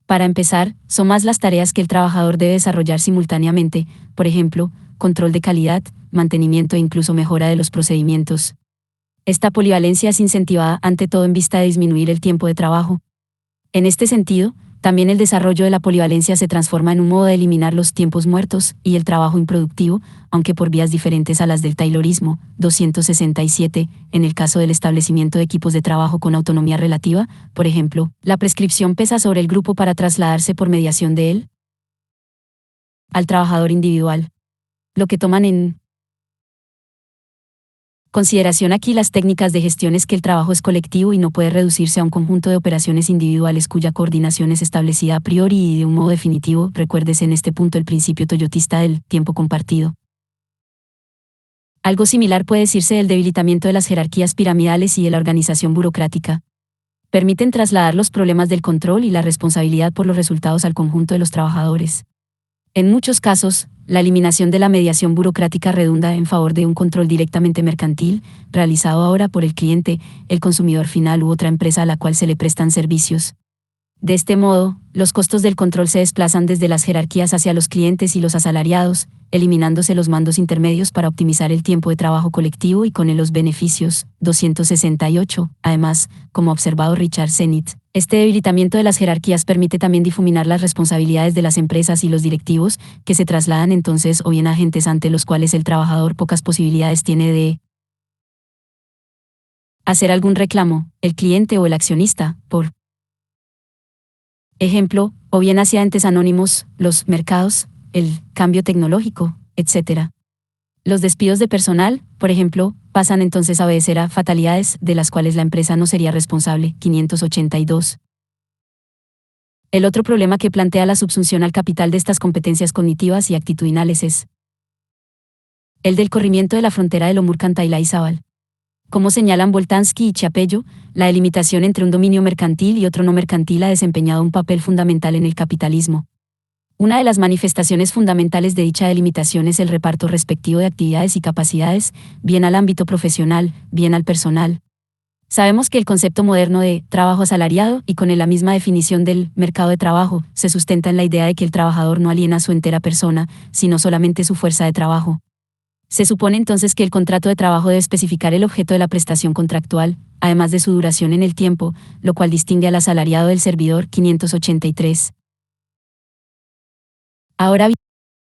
Para empezar, son más las tareas que el trabajador debe desarrollar simultáneamente, por ejemplo, control de calidad, mantenimiento e incluso mejora de los procedimientos. Esta polivalencia es incentivada ante todo en vista de disminuir el tiempo de trabajo. En este sentido, también el desarrollo de la polivalencia se transforma en un modo de eliminar los tiempos muertos y el trabajo improductivo, aunque por vías diferentes a las del Taylorismo, 267, en el caso del establecimiento de equipos de trabajo con autonomía relativa, por ejemplo, la prescripción pesa sobre el grupo para trasladarse por mediación de él al trabajador individual. Lo que toman en consideración aquí las técnicas de gestión es que el trabajo es colectivo y no puede reducirse a un conjunto de operaciones individuales cuya coordinación es establecida a priori y de un modo definitivo. Recuérdese en este punto el principio toyotista del tiempo compartido. Algo similar puede decirse del debilitamiento de las jerarquías piramidales y de la organización burocrática. Permiten trasladar los problemas del control y la responsabilidad por los resultados al conjunto de los trabajadores. En muchos casos, la eliminación de la mediación burocrática redunda en favor de un control directamente mercantil, realizado ahora por el cliente, el consumidor final u otra empresa a la cual se le prestan servicios. De este modo, los costos del control se desplazan desde las jerarquías hacia los clientes y los asalariados, eliminándose los mandos intermedios para optimizar el tiempo de trabajo colectivo y con él los beneficios. 268. Además, como ha observado Richard Zenit, este debilitamiento de las jerarquías permite también difuminar las responsabilidades de las empresas y los directivos, que se trasladan entonces o bien a agentes ante los cuales el trabajador pocas posibilidades tiene de hacer algún reclamo, el cliente o el accionista, por ejemplo, o bien hacia entes anónimos, los mercados, el cambio tecnológico, etc. Los despidos de personal, por ejemplo, pasan entonces a obedecer a fatalidades de las cuales la empresa no sería responsable. 582. El otro problema que plantea la subsunción al capital de estas competencias cognitivas y actitudinales es el del corrimiento de la frontera de lo mercantilizable. Como señalan Boltanski y Chiapello, la delimitación entre un dominio mercantil y otro no mercantil ha desempeñado un papel fundamental en el capitalismo. Una de las manifestaciones fundamentales de dicha delimitación es el reparto respectivo de actividades y capacidades, bien al ámbito profesional, bien al personal. Sabemos que el concepto moderno de trabajo asalariado, y con él la misma definición del mercado de trabajo, se sustenta en la idea de que el trabajador no aliena su entera persona, sino solamente su fuerza de trabajo. Se supone entonces que el contrato de trabajo debe especificar el objeto de la prestación contractual, además de su duración en el tiempo, lo cual distingue al asalariado del servidor. 583. Ahora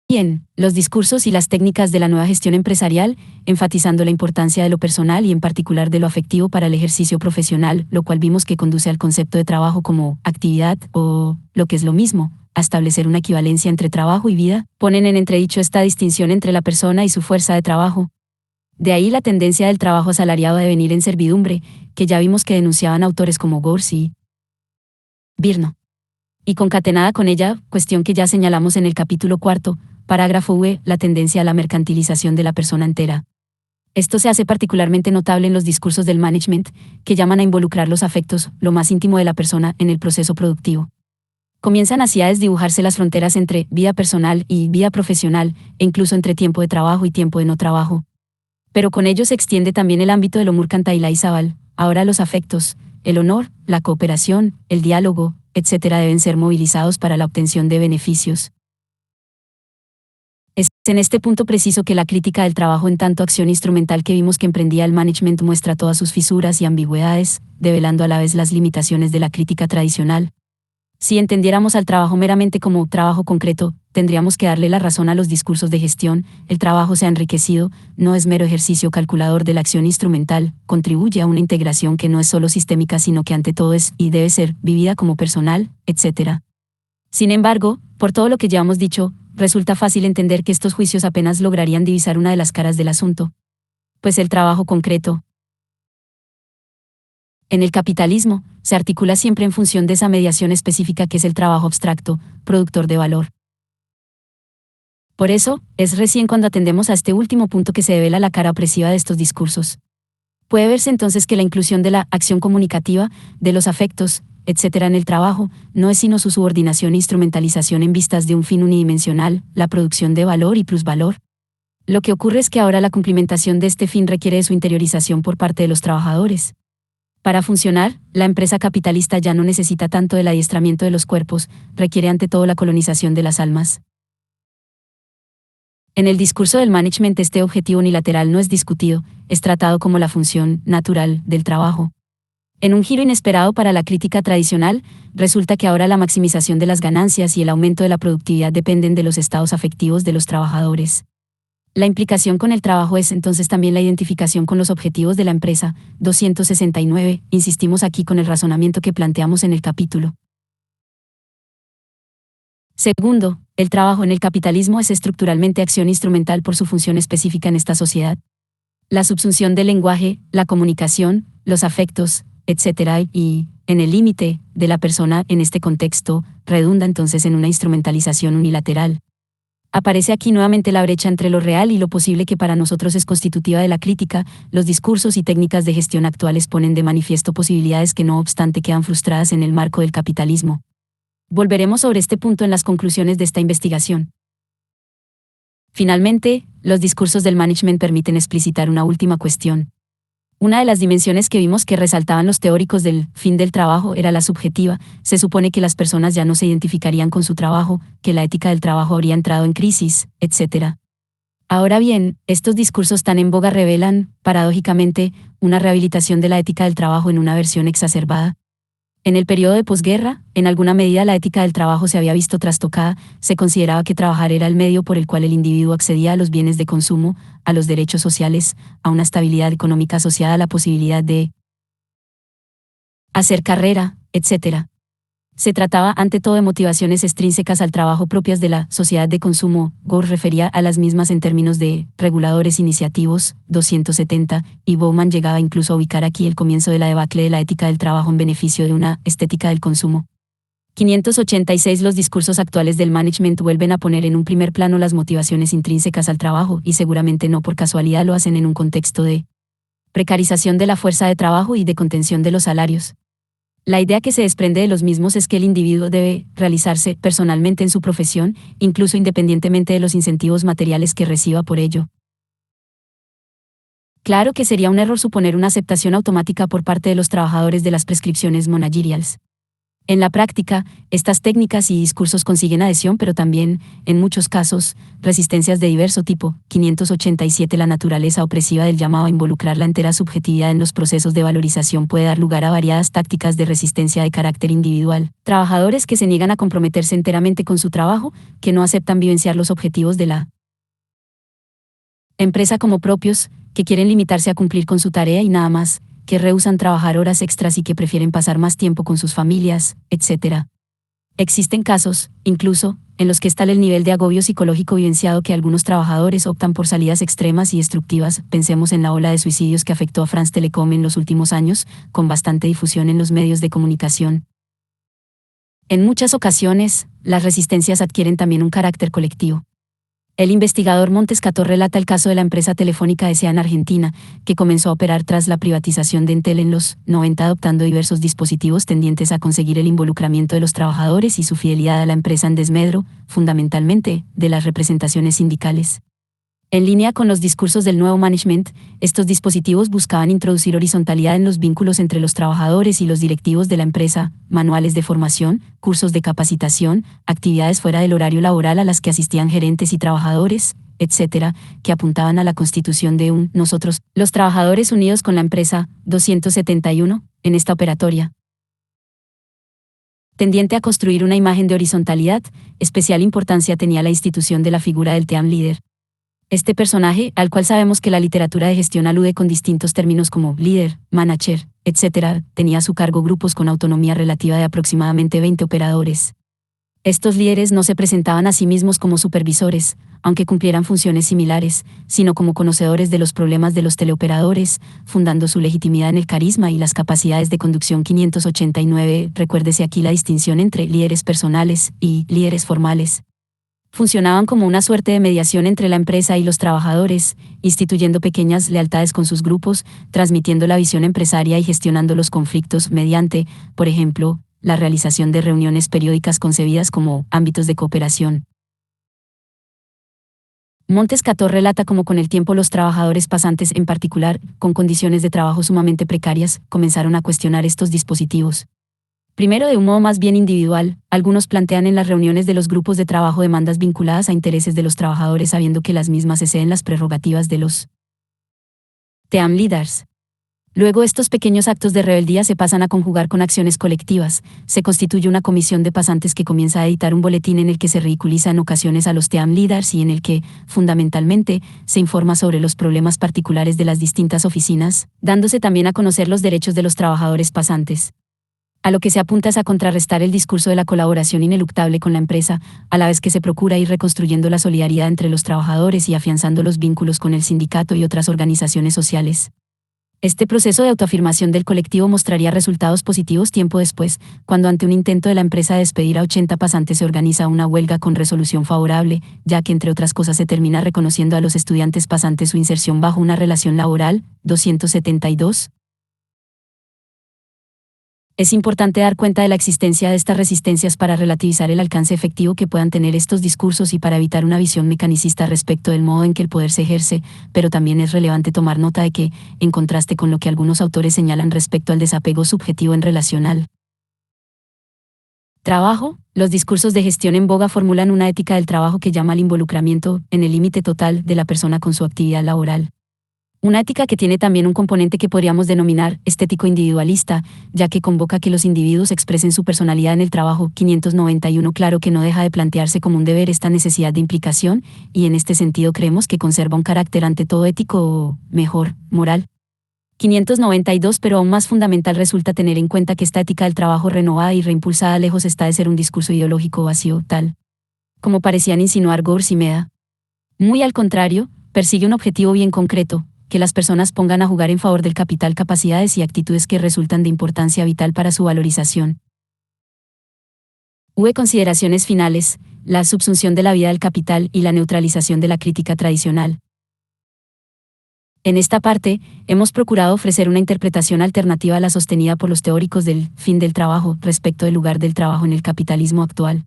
bien, los discursos y las técnicas de la nueva gestión empresarial, enfatizando la importancia de lo personal y en particular de lo afectivo para el ejercicio profesional, lo cual vimos que conduce al concepto de trabajo como actividad o, lo que es lo mismo, a establecer una equivalencia entre trabajo y vida, ponen en entredicho esta distinción entre la persona y su fuerza de trabajo. De ahí la tendencia del trabajo asalariado a devenir en servidumbre, que ya vimos que denunciaban autores como Gors y Virno. Y concatenada con ella, cuestión que ya señalamos en el capítulo 4, parágrafo V, la tendencia a la mercantilización de la persona entera. Esto se hace particularmente notable en los discursos del management, que llaman a involucrar los afectos, lo más íntimo de la persona, en el proceso productivo. Comienzan así a desdibujarse las fronteras entre vida personal y vida profesional, e incluso entre tiempo de trabajo y tiempo de no trabajo. Pero con ello se extiende también el ámbito de lo mercantilizable. Ahora los afectos, el honor, la cooperación, el diálogo, etc. deben ser movilizados para la obtención de beneficios. Es en este punto preciso que la crítica del trabajo en tanto acción instrumental que vimos que emprendía el management muestra todas sus fisuras y ambigüedades, develando a la vez las limitaciones de la crítica tradicional. Si entendiéramos al trabajo meramente como trabajo concreto, tendríamos que darle la razón a los discursos de gestión. El trabajo se ha enriquecido, no es mero ejercicio calculador de la acción instrumental, contribuye a una integración que no es solo sistémica sino que ante todo es y debe ser vivida como personal, etc. Sin embargo, por todo lo que ya hemos dicho, resulta fácil entender que estos juicios apenas lograrían divisar una de las caras del asunto. Pues el trabajo concreto, en el capitalismo, se articula siempre en función de esa mediación específica que es el trabajo abstracto, productor de valor. Por eso, es recién cuando atendemos a este último punto que se devela la cara opresiva de estos discursos. Puede verse entonces que la inclusión de la acción comunicativa, de los afectos, etc. en el trabajo, no es sino su subordinación e instrumentalización en vistas de un fin unidimensional, la producción de valor y plusvalor. Lo que ocurre es que ahora la cumplimentación de este fin requiere de su interiorización por parte de los trabajadores. Para funcionar, la empresa capitalista ya no necesita tanto del adiestramiento de los cuerpos, requiere ante todo la colonización de las almas. En el discurso del management este objetivo unilateral no es discutido, es tratado como la función natural del trabajo. En un giro inesperado para la crítica tradicional, resulta que ahora la maximización de las ganancias y el aumento de la productividad dependen de los estados afectivos de los trabajadores. La implicación con el trabajo es entonces también la identificación con los objetivos de la empresa. 269. Insistimos aquí con el razonamiento que planteamos en el capítulo. Segundo, el trabajo en el capitalismo es estructuralmente acción instrumental por su función específica en esta sociedad. La subsunción del lenguaje, la comunicación, los afectos, etc. y, en el límite, de la persona en este contexto, redunda entonces en una instrumentalización unilateral. Aparece aquí nuevamente la brecha entre lo real y lo posible que para nosotros es constitutiva de la crítica. Los discursos y técnicas de gestión actuales ponen de manifiesto posibilidades que no obstante quedan frustradas en el marco del capitalismo. Volveremos sobre este punto en las conclusiones de esta investigación. Finalmente, los discursos del management permiten explicitar una última cuestión. Una de las dimensiones que vimos que resaltaban los teóricos del fin del trabajo era la subjetiva. Se supone que las personas ya no se identificarían con su trabajo, que la ética del trabajo habría entrado en crisis, etc. Ahora bien, estos discursos tan en boga revelan, paradójicamente, una rehabilitación de la ética del trabajo en una versión exacerbada. En el periodo de posguerra, en alguna medida la ética del trabajo se había visto trastocada, se consideraba que trabajar era el medio por el cual el individuo accedía a los bienes de consumo, a los derechos sociales, a una estabilidad económica asociada a la posibilidad de hacer carrera, etc. Se trataba ante todo de motivaciones extrínsecas al trabajo propias de la sociedad de consumo. Gore refería a las mismas en términos de reguladores iniciativos, 270, y Bauman llegaba incluso a ubicar aquí el comienzo de la debacle de la ética del trabajo en beneficio de una estética del consumo. 586. Los discursos actuales del management vuelven a poner en un primer plano las motivaciones intrínsecas al trabajo y seguramente no por casualidad lo hacen en un contexto de precarización de la fuerza de trabajo y de contención de los salarios. La idea que se desprende de los mismos es que el individuo debe realizarse personalmente en su profesión, incluso independientemente de los incentivos materiales que reciba por ello. Claro que sería un error suponer una aceptación automática por parte de los trabajadores de las prescripciones manageriales. En la práctica, estas técnicas y discursos consiguen adhesión, pero también, en muchos casos, resistencias de diverso tipo. 587. La naturaleza opresiva del llamado a involucrar la entera subjetividad en los procesos de valorización puede dar lugar a variadas tácticas de resistencia de carácter individual. Trabajadores que se niegan a comprometerse enteramente con su trabajo, que no aceptan vivenciar los objetivos de la empresa como propios, que quieren limitarse a cumplir con su tarea y nada más, que rehúsan trabajar horas extras y que prefieren pasar más tiempo con sus familias, etc. Existen casos, incluso, en los que está el nivel de agobio psicológico vivenciado que algunos trabajadores optan por salidas extremas y destructivas. Pensemos en la ola de suicidios que afectó a France Telecom en los últimos años, con bastante difusión en los medios de comunicación. En muchas ocasiones, las resistencias adquieren también un carácter colectivo. El investigador Montes Cató relata el caso de la empresa Telefónica S.A. en Argentina, que comenzó a operar tras la privatización de Entel en los 90, adoptando diversos dispositivos tendientes a conseguir el involucramiento de los trabajadores y su fidelidad a la empresa en desmedro, fundamentalmente, de las representaciones sindicales. En línea con los discursos del nuevo management, estos dispositivos buscaban introducir horizontalidad en los vínculos entre los trabajadores y los directivos de la empresa, manuales de formación, cursos de capacitación, actividades fuera del horario laboral a las que asistían gerentes y trabajadores, etc., que apuntaban a la constitución de un nosotros, los trabajadores unidos con la empresa, 271, en esta operatoria. Tendiente a construir una imagen de horizontalidad, especial importancia tenía la institución de la figura del team leader. Este personaje, al cual sabemos que la literatura de gestión alude con distintos términos como líder, manager, etc., tenía a su cargo grupos con autonomía relativa de aproximadamente 20 operadores. Estos líderes no se presentaban a sí mismos como supervisores, aunque cumplieran funciones similares, sino como conocedores de los problemas de los teleoperadores, fundando su legitimidad en el carisma y las capacidades de conducción. 589. Recuérdese aquí la distinción entre líderes personales y líderes formales. Funcionaban como una suerte de mediación entre la empresa y los trabajadores, instituyendo pequeñas lealtades con sus grupos, transmitiendo la visión empresaria y gestionando los conflictos mediante, por ejemplo, la realización de reuniones periódicas concebidas como ámbitos de cooperación. Montes Cató relata cómo con el tiempo los trabajadores pasantes, en particular, con condiciones de trabajo sumamente precarias, comenzaron a cuestionar estos dispositivos. Primero, de un modo más bien individual, algunos plantean en las reuniones de los grupos de trabajo demandas vinculadas a intereses de los trabajadores, sabiendo que las mismas exceden las prerrogativas de los team leaders. Luego, estos pequeños actos de rebeldía se pasan a conjugar con acciones colectivas. Se constituye una comisión de pasantes que comienza a editar un boletín en el que se ridiculiza en ocasiones a los team leaders y en el que, fundamentalmente, se informa sobre los problemas particulares de las distintas oficinas, dándose también a conocer los derechos de los trabajadores pasantes. A lo que se apunta es a contrarrestar el discurso de la colaboración ineluctable con la empresa, a la vez que se procura ir reconstruyendo la solidaridad entre los trabajadores y afianzando los vínculos con el sindicato y otras organizaciones sociales. Este proceso de autoafirmación del colectivo mostraría resultados positivos tiempo después, cuando ante un intento de la empresa de despedir a 80 pasantes se organiza una huelga con resolución favorable, ya que entre otras cosas se termina reconociendo a los estudiantes pasantes su inserción bajo una relación laboral, 272. Es importante dar cuenta de la existencia de estas resistencias para relativizar el alcance efectivo que puedan tener estos discursos y para evitar una visión mecanicista respecto del modo en que el poder se ejerce, pero también es relevante tomar nota de que, en contraste con lo que algunos autores señalan respecto al desapego subjetivo en relación al trabajo, los discursos de gestión en boga formulan una ética del trabajo que llama al involucramiento, en el límite total, de la persona con su actividad laboral. Una ética que tiene también un componente que podríamos denominar estético individualista, ya que convoca a que los individuos expresen su personalidad en el trabajo. 591. Claro que no deja de plantearse como un deber esta necesidad de implicación, y en este sentido creemos que conserva un carácter ante todo ético o, mejor, moral. 592. Pero aún más fundamental resulta tener en cuenta que esta ética del trabajo renovada y reimpulsada lejos está de ser un discurso ideológico vacío, tal como parecían insinuar Gors y Meda. Muy al contrario, persigue un objetivo bien concreto: que las personas pongan a jugar en favor del capital capacidades y actitudes que resultan de importancia vital para su valorización. Consideraciones finales: la subsunción de la vida del capital y la neutralización de la crítica tradicional. En esta parte, hemos procurado ofrecer una interpretación alternativa a la sostenida por los teóricos del fin del trabajo respecto del lugar del trabajo en el capitalismo actual.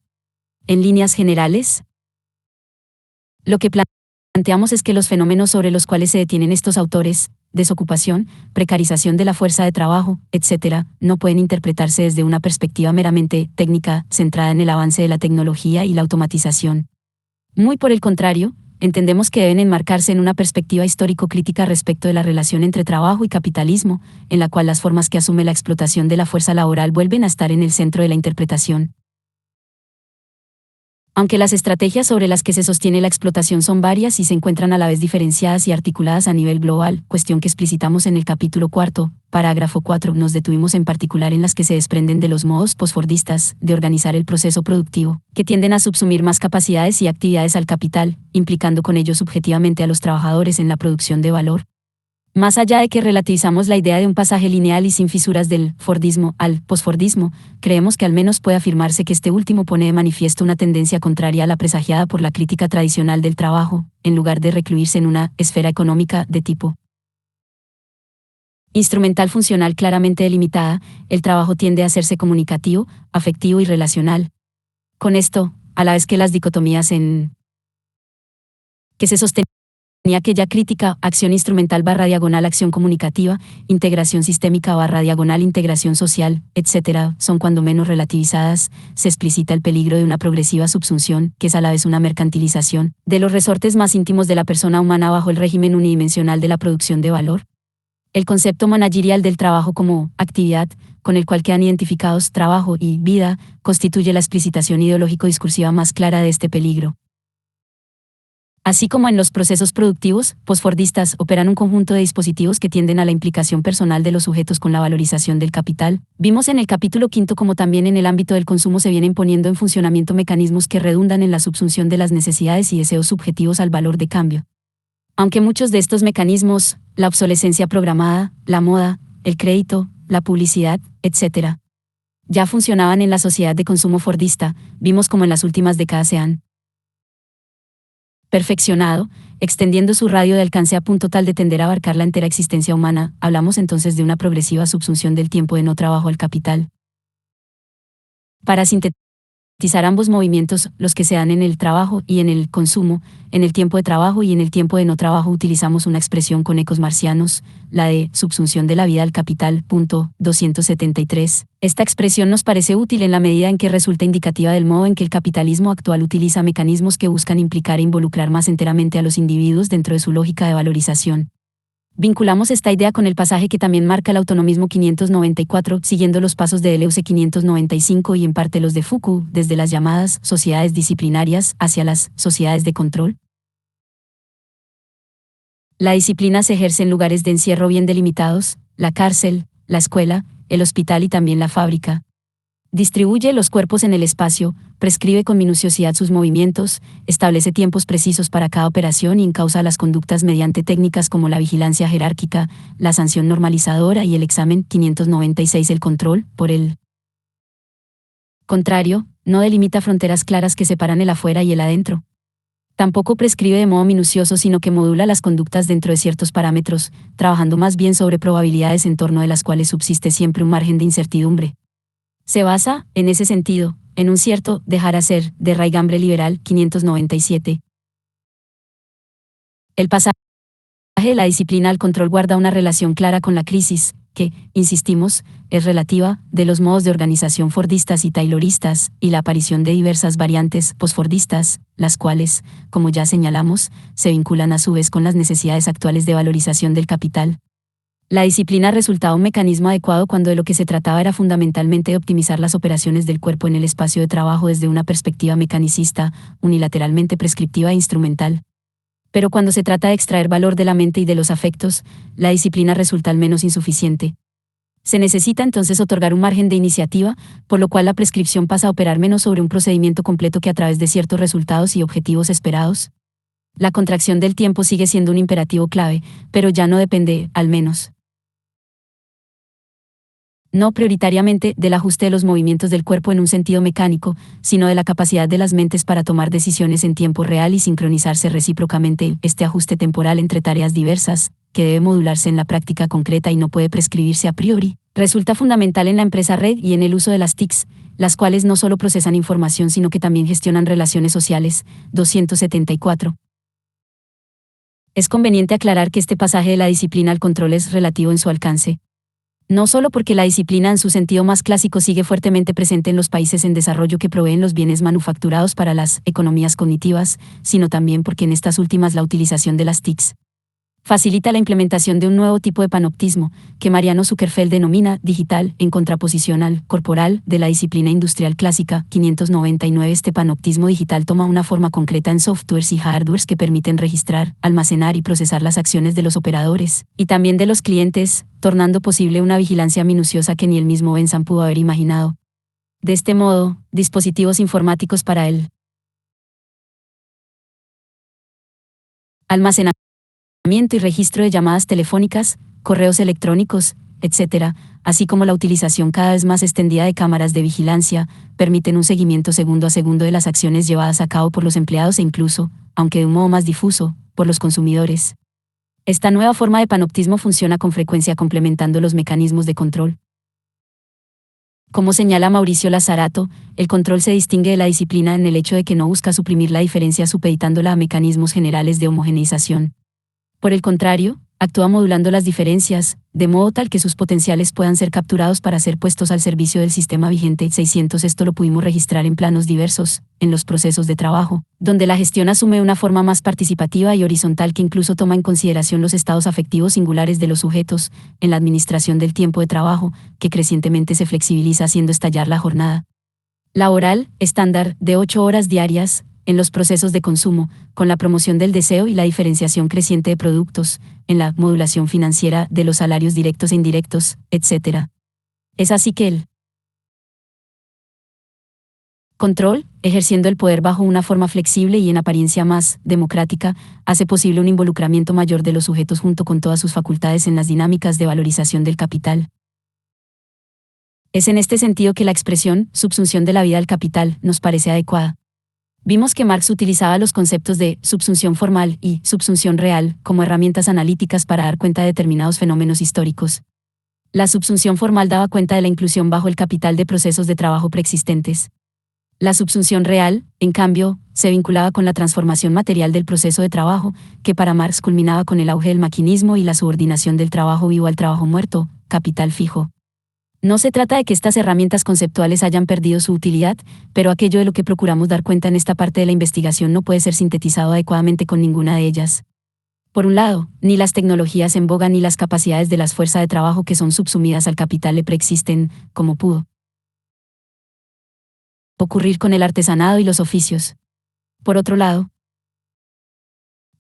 En líneas generales, lo que planteamos es que los fenómenos sobre los cuales se detienen estos autores, desocupación, precarización de la fuerza de trabajo, etc., no pueden interpretarse desde una perspectiva meramente técnica, centrada en el avance de la tecnología y la automatización. Muy por el contrario, entendemos que deben enmarcarse en una perspectiva histórico-crítica respecto de la relación entre trabajo y capitalismo, en la cual las formas que asume la explotación de la fuerza laboral vuelven a estar en el centro de la interpretación. Aunque las estrategias sobre las que se sostiene la explotación son varias y se encuentran a la vez diferenciadas y articuladas a nivel global, cuestión que explicitamos en el capítulo 4, parágrafo 4, nos detuvimos en particular en las que se desprenden de los modos posfordistas de organizar el proceso productivo, que tienden a subsumir más capacidades y actividades al capital, implicando con ello subjetivamente a los trabajadores en la producción de valor. Más allá de que relativizamos la idea de un pasaje lineal y sin fisuras del Fordismo al posfordismo, creemos que al menos puede afirmarse que este último pone de manifiesto una tendencia contraria a la presagiada por la crítica tradicional del trabajo, en lugar de recluirse en una esfera económica de tipo instrumental funcional claramente delimitada. El trabajo tiende a hacerse comunicativo, afectivo y relacional. Con esto, a la vez que las dicotomías en que se sostenían aquella crítica, acción instrumental barra diagonal acción comunicativa, integración sistémica barra diagonal integración social, etc., son cuando menos relativizadas, se explicita el peligro de una progresiva subsunción, que es a la vez una mercantilización, de los resortes más íntimos de la persona humana bajo el régimen unidimensional de la producción de valor. El concepto managerial del trabajo como actividad, con el cual quedan identificados trabajo y vida, constituye la explicitación ideológico-discursiva más clara de este peligro. Así como en los procesos productivos, posfordistas operan un conjunto de dispositivos que tienden a la implicación personal de los sujetos con la valorización del capital, vimos en el capítulo 5 como también en el ámbito del consumo se vienen poniendo en funcionamiento mecanismos que redundan en la subsunción de las necesidades y deseos subjetivos al valor de cambio. Aunque muchos de estos mecanismos, la obsolescencia programada, la moda, el crédito, la publicidad, etc., ya funcionaban en la sociedad de consumo fordista, vimos como en las últimas décadas se han perfeccionado, extendiendo su radio de alcance a punto tal de tender a abarcar la entera existencia humana. Hablamos entonces de una progresiva subsunción del tiempo de no trabajo al capital. Para sintetizar ambos movimientos, los que se dan en el trabajo y en el consumo, en el tiempo de trabajo y en el tiempo de no trabajo utilizamos una expresión con ecos marcianos, la de subsunción de la vida al capital. Punto 273. Esta expresión nos parece útil en la medida en que resulta indicativa del modo en que el capitalismo actual utiliza mecanismos que buscan implicar e involucrar más enteramente a los individuos dentro de su lógica de valorización. Vinculamos esta idea con el pasaje que también marca el autonomismo 594, siguiendo los pasos de Deleuze 595 y en parte los de Foucault, desde las llamadas sociedades disciplinarias hacia las sociedades de control. La disciplina se ejerce en lugares de encierro bien delimitados, la cárcel, la escuela, el hospital y también la fábrica. Distribuye los cuerpos en el espacio, prescribe con minuciosidad sus movimientos, establece tiempos precisos para cada operación y encausa las conductas mediante técnicas como la vigilancia jerárquica, la sanción normalizadora y el examen. 596. El control, por el contrario, no delimita fronteras claras que separan el afuera y el adentro. Tampoco prescribe de modo minucioso, sino que modula las conductas dentro de ciertos parámetros, trabajando más bien sobre probabilidades en torno de las cuales subsiste siempre un margen de incertidumbre. Se basa, en ese sentido, en un cierto dejar hacer de raigambre liberal. 597. El pasaje de la disciplina al control guarda una relación clara con la crisis, que, insistimos, es relativa, de los modos de organización fordistas y tayloristas, y la aparición de diversas variantes posfordistas, las cuales, como ya señalamos, se vinculan a su vez con las necesidades actuales de valorización del capital. La disciplina resultaba un mecanismo adecuado cuando de lo que se trataba era fundamentalmente de optimizar las operaciones del cuerpo en el espacio de trabajo desde una perspectiva mecanicista, unilateralmente prescriptiva e instrumental. Pero cuando se trata de extraer valor de la mente y de los afectos, la disciplina resulta al menos insuficiente. Se necesita entonces otorgar un margen de iniciativa, por lo cual la prescripción pasa a operar menos sobre un procedimiento completo que a través de ciertos resultados y objetivos esperados. La contracción del tiempo sigue siendo un imperativo clave, pero ya no depende, al menos, no prioritariamente del ajuste de los movimientos del cuerpo en un sentido mecánico, sino de la capacidad de las mentes para tomar decisiones en tiempo real y sincronizarse recíprocamente. Este ajuste temporal entre tareas diversas, que debe modularse en la práctica concreta y no puede prescribirse a priori, resulta fundamental en la empresa red y en el uso de las TICs, las cuales no solo procesan información sino que también gestionan relaciones sociales. 274. Es conveniente aclarar que este pasaje de la disciplina al control es relativo en su alcance. No solo porque la disciplina en su sentido más clásico sigue fuertemente presente en los países en desarrollo que proveen los bienes manufacturados para las economías cognitivas, sino también porque en estas últimas la utilización de las TICs facilita la implementación de un nuevo tipo de panoptismo, que Mariano Zuckerfeld denomina digital, en contraposición al corporal de la disciplina industrial clásica. 599. Este panoptismo digital toma una forma concreta en softwares y hardwares que permiten registrar, almacenar y procesar las acciones de los operadores, y también de los clientes, tornando posible una vigilancia minuciosa que ni el mismo Bentham pudo haber imaginado. De este modo, dispositivos informáticos para el almacenamiento y registro de llamadas telefónicas, correos electrónicos, etc., así como la utilización cada vez más extendida de cámaras de vigilancia, permiten un seguimiento segundo a segundo de las acciones llevadas a cabo por los empleados e incluso, aunque de un modo más difuso, por los consumidores. Esta nueva forma de panoptismo funciona con frecuencia complementando los mecanismos de control. Como señala Mauricio Lazzarato, el control se distingue de la disciplina en el hecho de que no busca suprimir la diferencia supeditándola a mecanismos generales de homogeneización. Por el contrario, actúa modulando las diferencias, de modo tal que sus potenciales puedan ser capturados para ser puestos al servicio del sistema vigente 600. Esto lo pudimos registrar en planos diversos, en los procesos de trabajo, donde la gestión asume una forma más participativa y horizontal que incluso toma en consideración los estados afectivos singulares de los sujetos, en la administración del tiempo de trabajo, que crecientemente se flexibiliza haciendo estallar la jornada laboral estándar de 8 horas diarias, en los procesos de consumo, con la promoción del deseo y la diferenciación creciente de productos, en la modulación financiera de los salarios directos e indirectos, etc. Es así que el control, ejerciendo el poder bajo una forma flexible y en apariencia más democrática, hace posible un involucramiento mayor de los sujetos junto con todas sus facultades en las dinámicas de valorización del capital. Es en este sentido que la expresión subsunción de la vida al capital nos parece adecuada. Vimos que Marx utilizaba los conceptos de subsunción formal y subsunción real como herramientas analíticas para dar cuenta de determinados fenómenos históricos. La subsunción formal daba cuenta de la inclusión bajo el capital de procesos de trabajo preexistentes. La subsunción real, en cambio, se vinculaba con la transformación material del proceso de trabajo, que para Marx culminaba con el auge del maquinismo y la subordinación del trabajo vivo al trabajo muerto, capital fijo. No se trata de que estas herramientas conceptuales hayan perdido su utilidad, pero aquello de lo que procuramos dar cuenta en esta parte de la investigación no puede ser sintetizado adecuadamente con ninguna de ellas. Por un lado, ni las tecnologías en boga ni las capacidades de las fuerzas de trabajo que son subsumidas al capital le preexisten, como pudo ocurrir con el artesanado y los oficios. Por otro lado,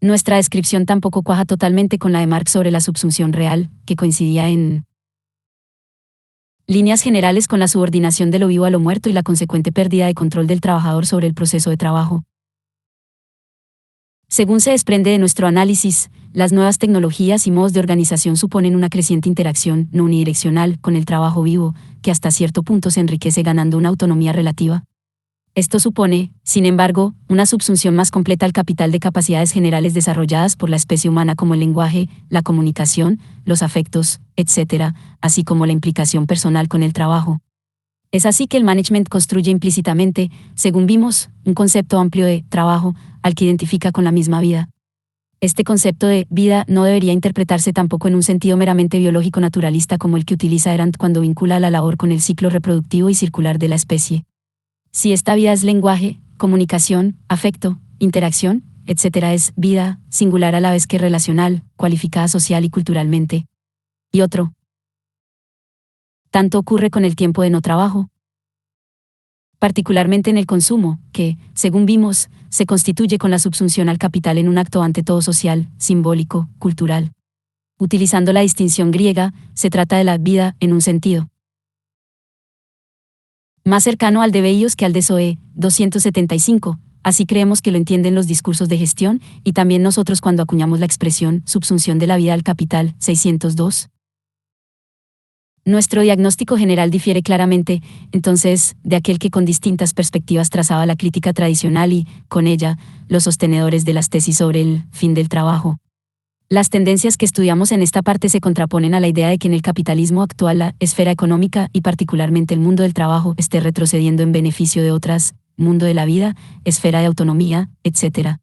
nuestra descripción tampoco cuaja totalmente con la de Marx sobre la subsunción real, que coincidía en líneas generales con la subordinación de lo vivo a lo muerto y la consecuente pérdida de control del trabajador sobre el proceso de trabajo. Según se desprende de nuestro análisis, las nuevas tecnologías y modos de organización suponen una creciente interacción no unidireccional con el trabajo vivo, que hasta cierto punto se enriquece ganando una autonomía relativa. Esto supone, sin embargo, una subsunción más completa al capital de capacidades generales desarrolladas por la especie humana como el lenguaje, la comunicación, los afectos, etc., así como la implicación personal con el trabajo. Es así que el management construye implícitamente, según vimos, un concepto amplio de trabajo, al que identifica con la misma vida. Este concepto de vida no debería interpretarse tampoco en un sentido meramente biológico naturalista como el que utiliza Erant cuando vincula la labor con el ciclo reproductivo y circular de la especie. Si esta vida es lenguaje, comunicación, afecto, interacción, etc., es vida, singular a la vez que relacional, cualificada social y culturalmente. Y otro tanto ocurre con el tiempo de no trabajo, particularmente en el consumo, que, según vimos, se constituye con la subsunción al capital en un acto ante todo social, simbólico, cultural. Utilizando la distinción griega, se trata de la vida en un sentido más cercano al de Bellos que al de Zoe, 275, así creemos que lo entienden los discursos de gestión, y también nosotros cuando acuñamos la expresión subsunción de la vida al capital, 602. Nuestro diagnóstico general difiere claramente, entonces, de aquel que con distintas perspectivas trazaba la crítica tradicional y, con ella, los sostenedores de las tesis sobre el fin del trabajo. Las tendencias que estudiamos en esta parte se contraponen a la idea de que en el capitalismo actual la esfera económica y particularmente el mundo del trabajo esté retrocediendo en beneficio de otras, mundo de la vida, esfera de autonomía, etc.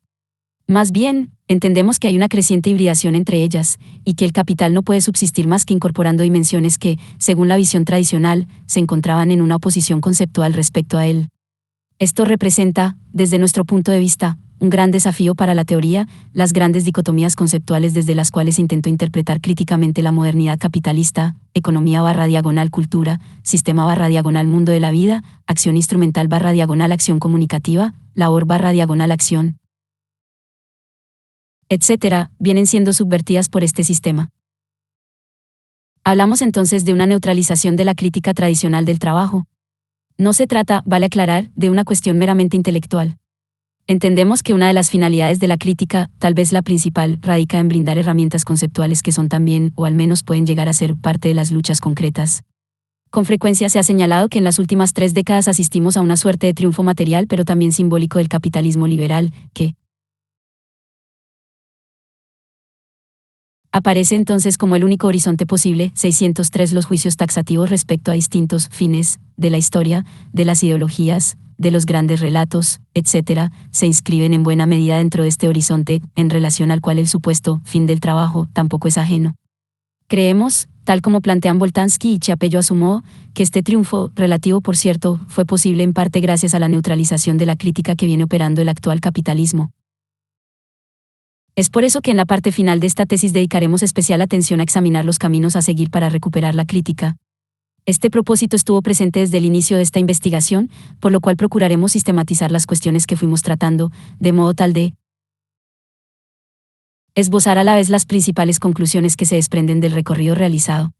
Más bien, entendemos que hay una creciente hibridación entre ellas, y que el capital no puede subsistir más que incorporando dimensiones que, según la visión tradicional, se encontraban en una oposición conceptual respecto a él. Esto representa, desde nuestro punto de vista, un gran desafío para la teoría, las grandes dicotomías conceptuales desde las cuales intentó interpretar críticamente la modernidad capitalista, economía/cultura, sistema/mundo de la vida, acción instrumental/acción comunicativa, labor/acción, etc., vienen siendo subvertidas por este sistema. Hablamos entonces de una neutralización de la crítica tradicional del trabajo. No se trata, vale aclarar, de una cuestión meramente intelectual. Entendemos que una de las finalidades de la crítica, tal vez la principal, radica en brindar herramientas conceptuales que son también, o al menos pueden llegar a ser, parte de las luchas concretas. Con frecuencia se ha señalado que en las últimas 3 décadas asistimos a una suerte de triunfo material pero también simbólico del capitalismo liberal, que aparece entonces como el único horizonte posible. 603 Los juicios taxativos respecto a distintos fines de la historia, de las ideologías, de los grandes relatos, etc., se inscriben en buena medida dentro de este horizonte, en relación al cual el supuesto fin del trabajo tampoco es ajeno. Creemos, tal como plantean Boltanski y Chiapello a su modo, que este triunfo, relativo por cierto, fue posible en parte gracias a la neutralización de la crítica que viene operando el actual capitalismo. Es por eso que en la parte final de esta tesis dedicaremos especial atención a examinar los caminos a seguir para recuperar la crítica. Este propósito estuvo presente desde el inicio de esta investigación, por lo cual procuraremos sistematizar las cuestiones que fuimos tratando, de modo tal de esbozar a la vez las principales conclusiones que se desprenden del recorrido realizado.